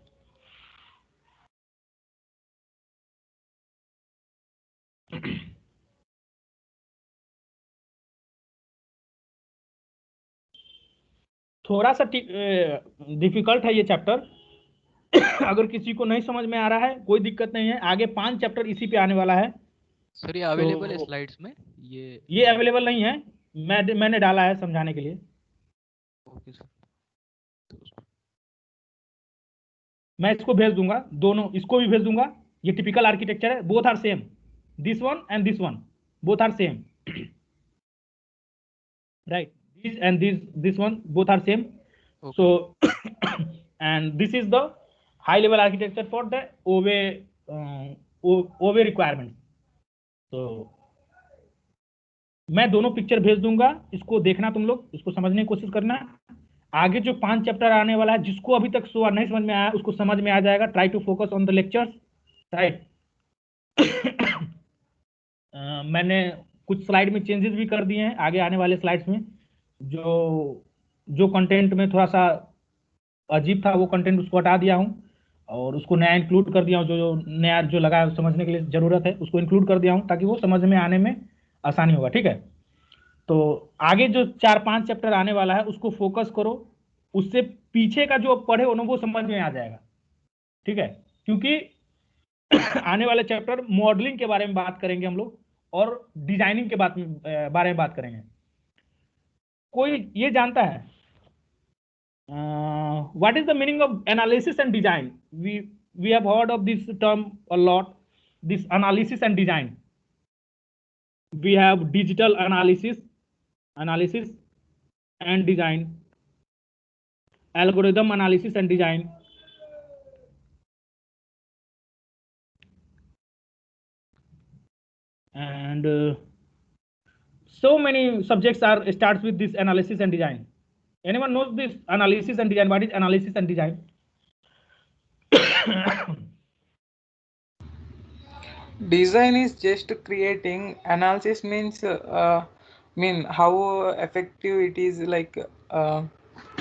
थोड़ा सा difficult है ये chapter. अगर किसी को नहीं समझ में आ रहा है कोई दिक्कत नहीं है, आगे 5 चैप्टर इसी पे आने वाला है। सर ये अवेलेबल है स्लाइड्स में? ये अवेलेबल नहीं है, मैंने डाला है समझाने के लिए। ओके सर, मैं इसको भेज दूंगा, दोनों इसको भी भेज दूंगा। ये टिपिकल आर्किटेक्चर है, both are same, this one and this one, both are same, right? This and this one, both are same. Okay. So and this is the high level architecture for the OBE requirements. So मैं दोनों picture भेज दूंगा, इसको देखना तुम लोग, इसको समझने की कोशिश करना। आगे जो 5 चैप्टर आने वाला है, जिसको अभी तक SOA नहीं समझ में आया उसको समझ में आ जाएगा। Try to focus on the lectures, right? मैंने कुछ स्लाइड में चेंजेस भी कर दिए हैं, आगे आने वाले स्लाइड्स में जो कंटेंट में थोड़ा सा अजीब था वो कंटेंट उसको हटा दिया हूं और उसको नया इंक्लूड कर दिया हूं। जो नया जो लगा है समझने के लिए जरूरत है उसको इंक्लूड कर दिया हूं ताकि वो समझ में आने में आसानी होगा, ठीक है? तो आगे जो 4-5 चैप्टर आने वाला है उसको फोकस करो, उससे पीछे का जो पढ़े हो ना वो समझ में आ जाएगा, ठीक है? क्योंकि आने वाले चैप्टर मॉडलिंग के बारे में बात करेंगे हम लोग और डिजाइनिंग के बारे में बात करेंगे। कोई ये जानता है what is the meaning of analysis and design? We have heard of this term a lot, this analysis and design. We have digital analysis and design, algorithm analysis and design, and so many subjects starts with this analysis and design. Anyone knows this analysis and design? What is analysis and design? Design is just creating. Analysis means how effective it is. Like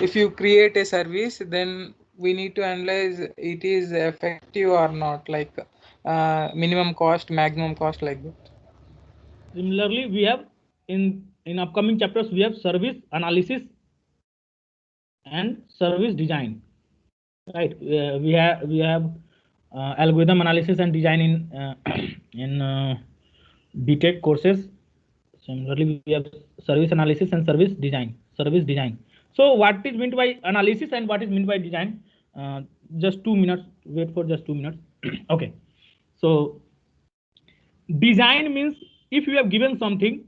if you create a service, then we need to analyze it is effective or not. Like minimum cost, maximum cost, like that. Similarly, we have in upcoming chapters we have service analysis and service design, right? We have algorithm analysis and design in BTech courses. Similarly, we have service analysis and service design. Service design. So what is meant by analysis and what is meant by design? Just 2 minutes. Wait for just 2 minutes. Okay. So design means if you have given something,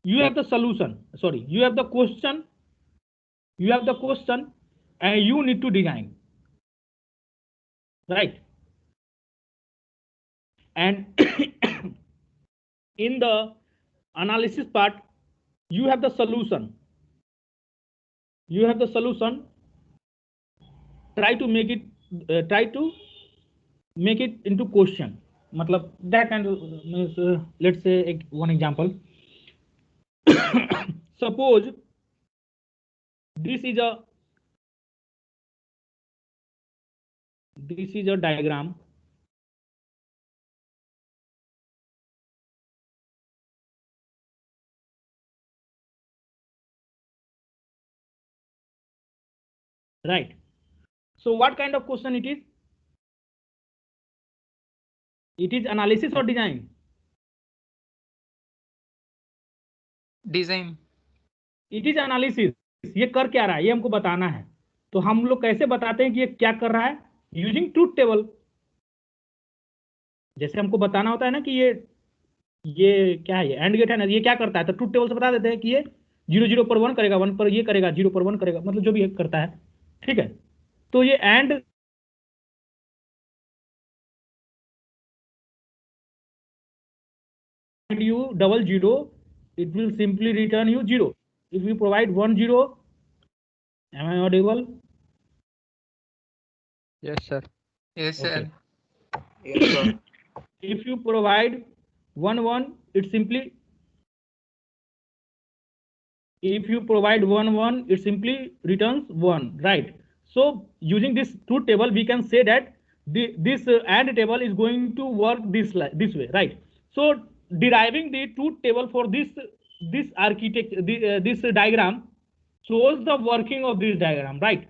you have the solution. Sorry, you have the question. You have the question, and you need to design. Right. And in the analysis part, you have the solution. You have the solution. Try to make it into question. Matlab that kind of means, let's say one example. Suppose this is a diagram. Right. So what kind of question it is? It is analysis or design? Design. It is analysis. ये कर क्या रहा है ये हमको बताना है. तो हम लोग कैसे बताते हैं कि ये क्या कर रहा है? Using truth table. जैसे हमको बताना होता है ना कि ये क्या है, ये एंड गेट है ना, ये क्या करता है, तो ट्रूथ टेबल से बता देते हैं कि ये 0 0 पर 1 करेगा, 1 पर ये करेगा, 0 पर 1 करेगा, मतलब जो भी करता है. ठीक है. तो ये and you double 0, it will simply return you 0. If you provide 1 0, am I audible? Yes, sir. Yes, sir. Okay. Yes, sir. If you provide 1 1, it simply returns 1, right? So using this truth table, we can say that this AND table is going to work this way, right? So deriving the truth table for this diagram shows the working of this diagram, right?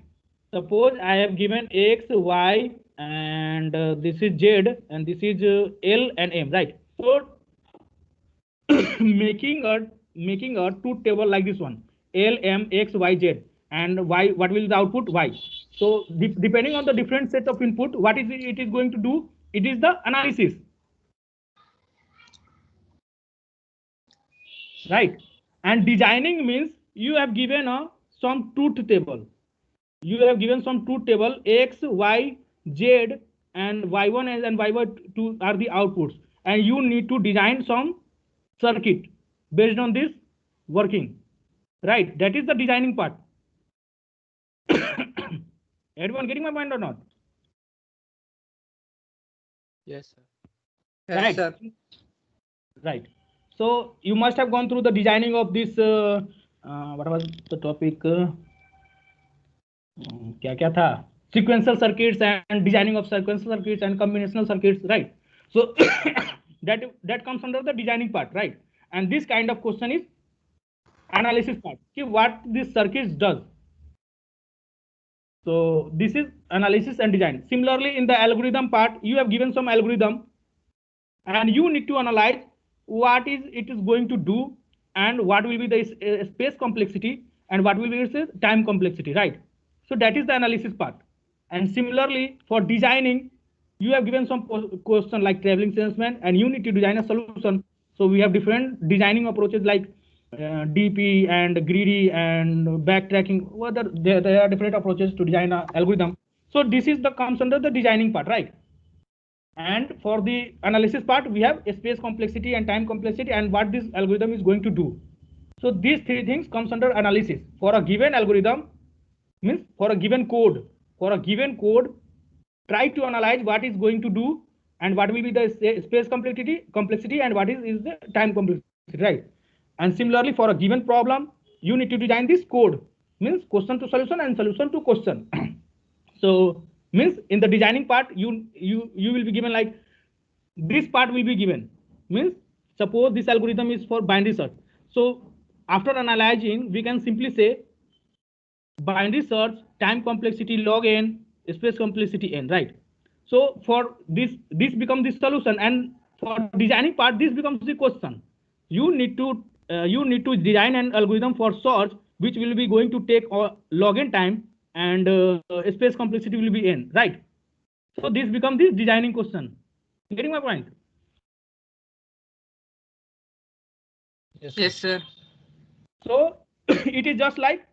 Suppose I have given x, y, and this is z, and this is L and M, right? So making a truth table like this one, L, M, X, Y, Z, and Y, what will the output? Y. So depending on the different set of input, what is it is going to do? It is the analysis, right? And designing means you have given some truth table. You have given some truth table, X, Y, Z, and Y1 and Y2 are the outputs, and you need to design some circuit based on this working, right? That is the designing part. Everyone getting my point or not? Yes, sir. Yes, Right. sir. Right. So you must have gone through the designing of this what was the topic? क्या था? Sequential circuits and designing of sequential circuits and combinational circuits, right? So that comes under the designing part, right? And this kind of question is analysis part. See what this circuit does. So this is analysis and design. Similarly, in the algorithm part, you have given some algorithm, and you need to analyze what it is going to do, and what will be the space complexity, and what will be its time complexity, right? So that is the analysis part. And similarly, for designing, you have given some question like traveling salesman, and you need to design a solution. So we have different designing approaches like DP and greedy and backtracking. Whether there are different approaches to design an algorithm. So this is the comes under the designing part, right? And for the analysis part, we have space complexity and time complexity and what this algorithm is going to do. So these three things comes under analysis. For a given algorithm, means for a given code, try to analyze what is going to do and what will be the space complexity and what is the time complexity, right? And similarly, for a given problem, you need to design this code, means question to solution and solution to question. So means in the designing part, you will be given like this part will be given, means suppose this algorithm is for binary search. So after analyzing, we can simply say binary search, time complexity log n, space complexity n, right? So for this becomes the solution, and for designing part, this becomes the question. You need to you need to design an algorithm for search which will be going to take log n time and space complexity will be n, right? So this becomes this designing question. Getting my point? Yes, sir. So it is just like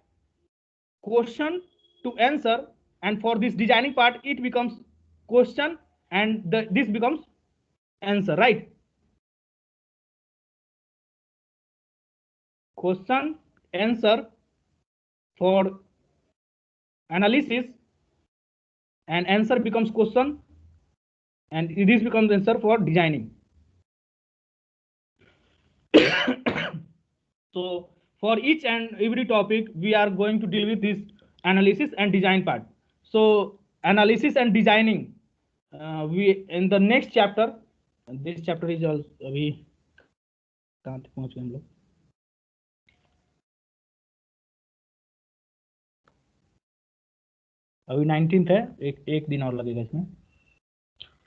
question to answer, and for this designing part it becomes question and this becomes answer, right? Question, answer for analysis, and answer becomes question and this becomes answer for designing. So for each and every topic we are going to deal with this analysis and design part. So analysis and designing, we in the next chapter, this chapter is also अभी कहाँ तक पहुँच गए हम लोग? अभी 19th है, एक दिन और लगेगा इसमें.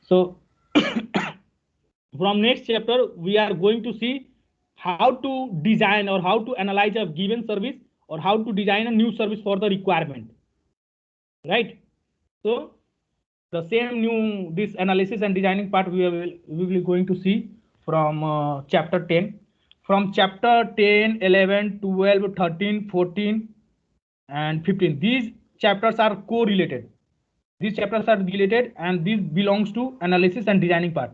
So from next chapter we are going to see how to design or how to analyze a given service or how to design a new service for the requirement, right? So the same new this analysis and designing part we will be going to see from chapter 10. From chapter 10, 11, 12, 13, 14 and 15, these chapters are co-related. These chapters are related and this belongs to analysis and designing part.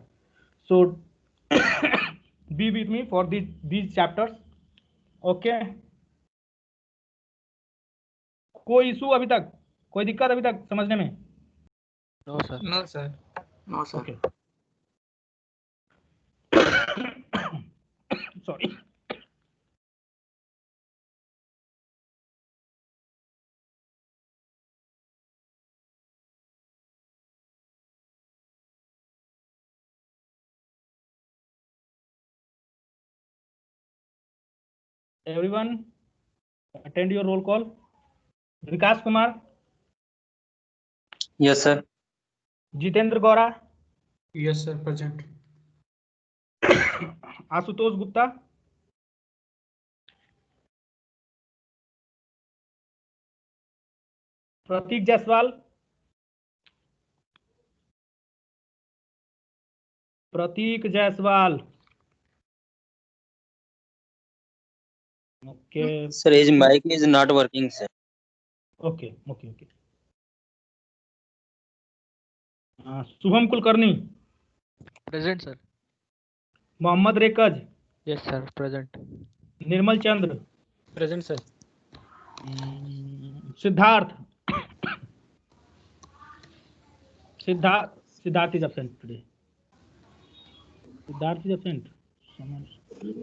So be with me for these chapters. Okay, कोई issue अभी तक, कोई दिक्कत अभी तक समझने में? No, sir. No, sir. No, sir. Okay. Sorry. Everyone attend your roll call. Vikas Kumar, Yes, sir. Jitendra Gora, Yes, sir. Present. Ashutosh Gupta, Pratik Jaiswal, Pratik Jaiswal. Okay. Sir, his mic is not working, sir. Okay. Shubham Kulkarni, Present, sir. Mohammad Rekaj, Yes, sir. Present. Nirmal Chandra, Present, sir. Siddharth. Siddharth is absent today. Siddharth is absent.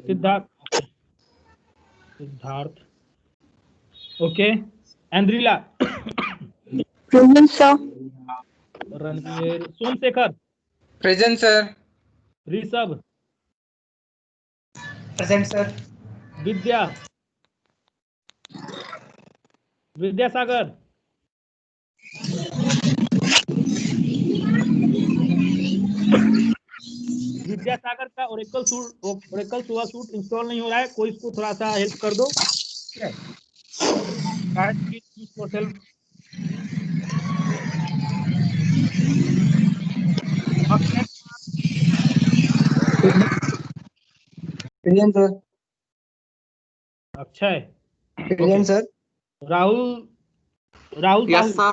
Siddharth. Okay. Siddharth. Okay. Andrila. Present, sir. Ranveer. Somsekhar. Present, sir. Rishabh. Present, sir. Vidya. Vidyasagar. Vidyasagar का Oracle सुआ suit install नहीं हो रहा है, कोई इसको थोड़ा सा help कर दो. Present, sir. Akshay. Present, sir. Rahul. Yes, Sahu. sir.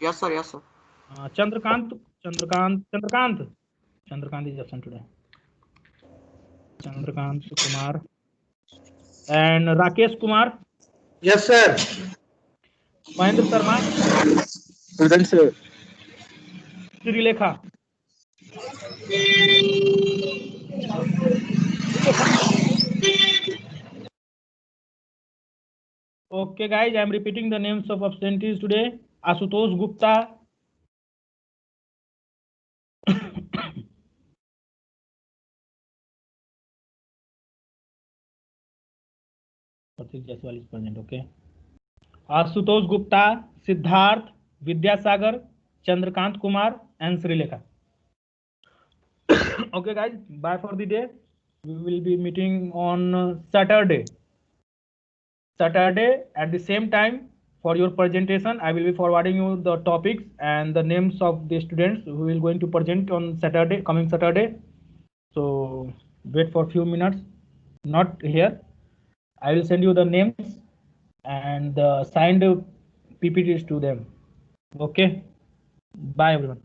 Yes, sir. Yes, sir. Chandrakant is absent today. Chandrakant Kumar and Rakesh Kumar. Yes, sir. Mahendra Sharma. Present, sir. Srilekha. Okay, guys, I am repeating the names of absentees today. Ashutosh Gupta. Pratik Jaiswal is present, okay. Ashutosh Gupta, Siddharth, Vidyasagar, Chandrakant Kumar and Srilekha. Okay, guys, bye for the day. we will be meeting on Saturday. Saturday at the same time for your presentation. I will be forwarding you the topics and the names of the students who will going to present on Saturday, coming Saturday. So wait for a few minutes. Not here. I will send you the names and the signed PPTs to them. Okay. Bye everyone.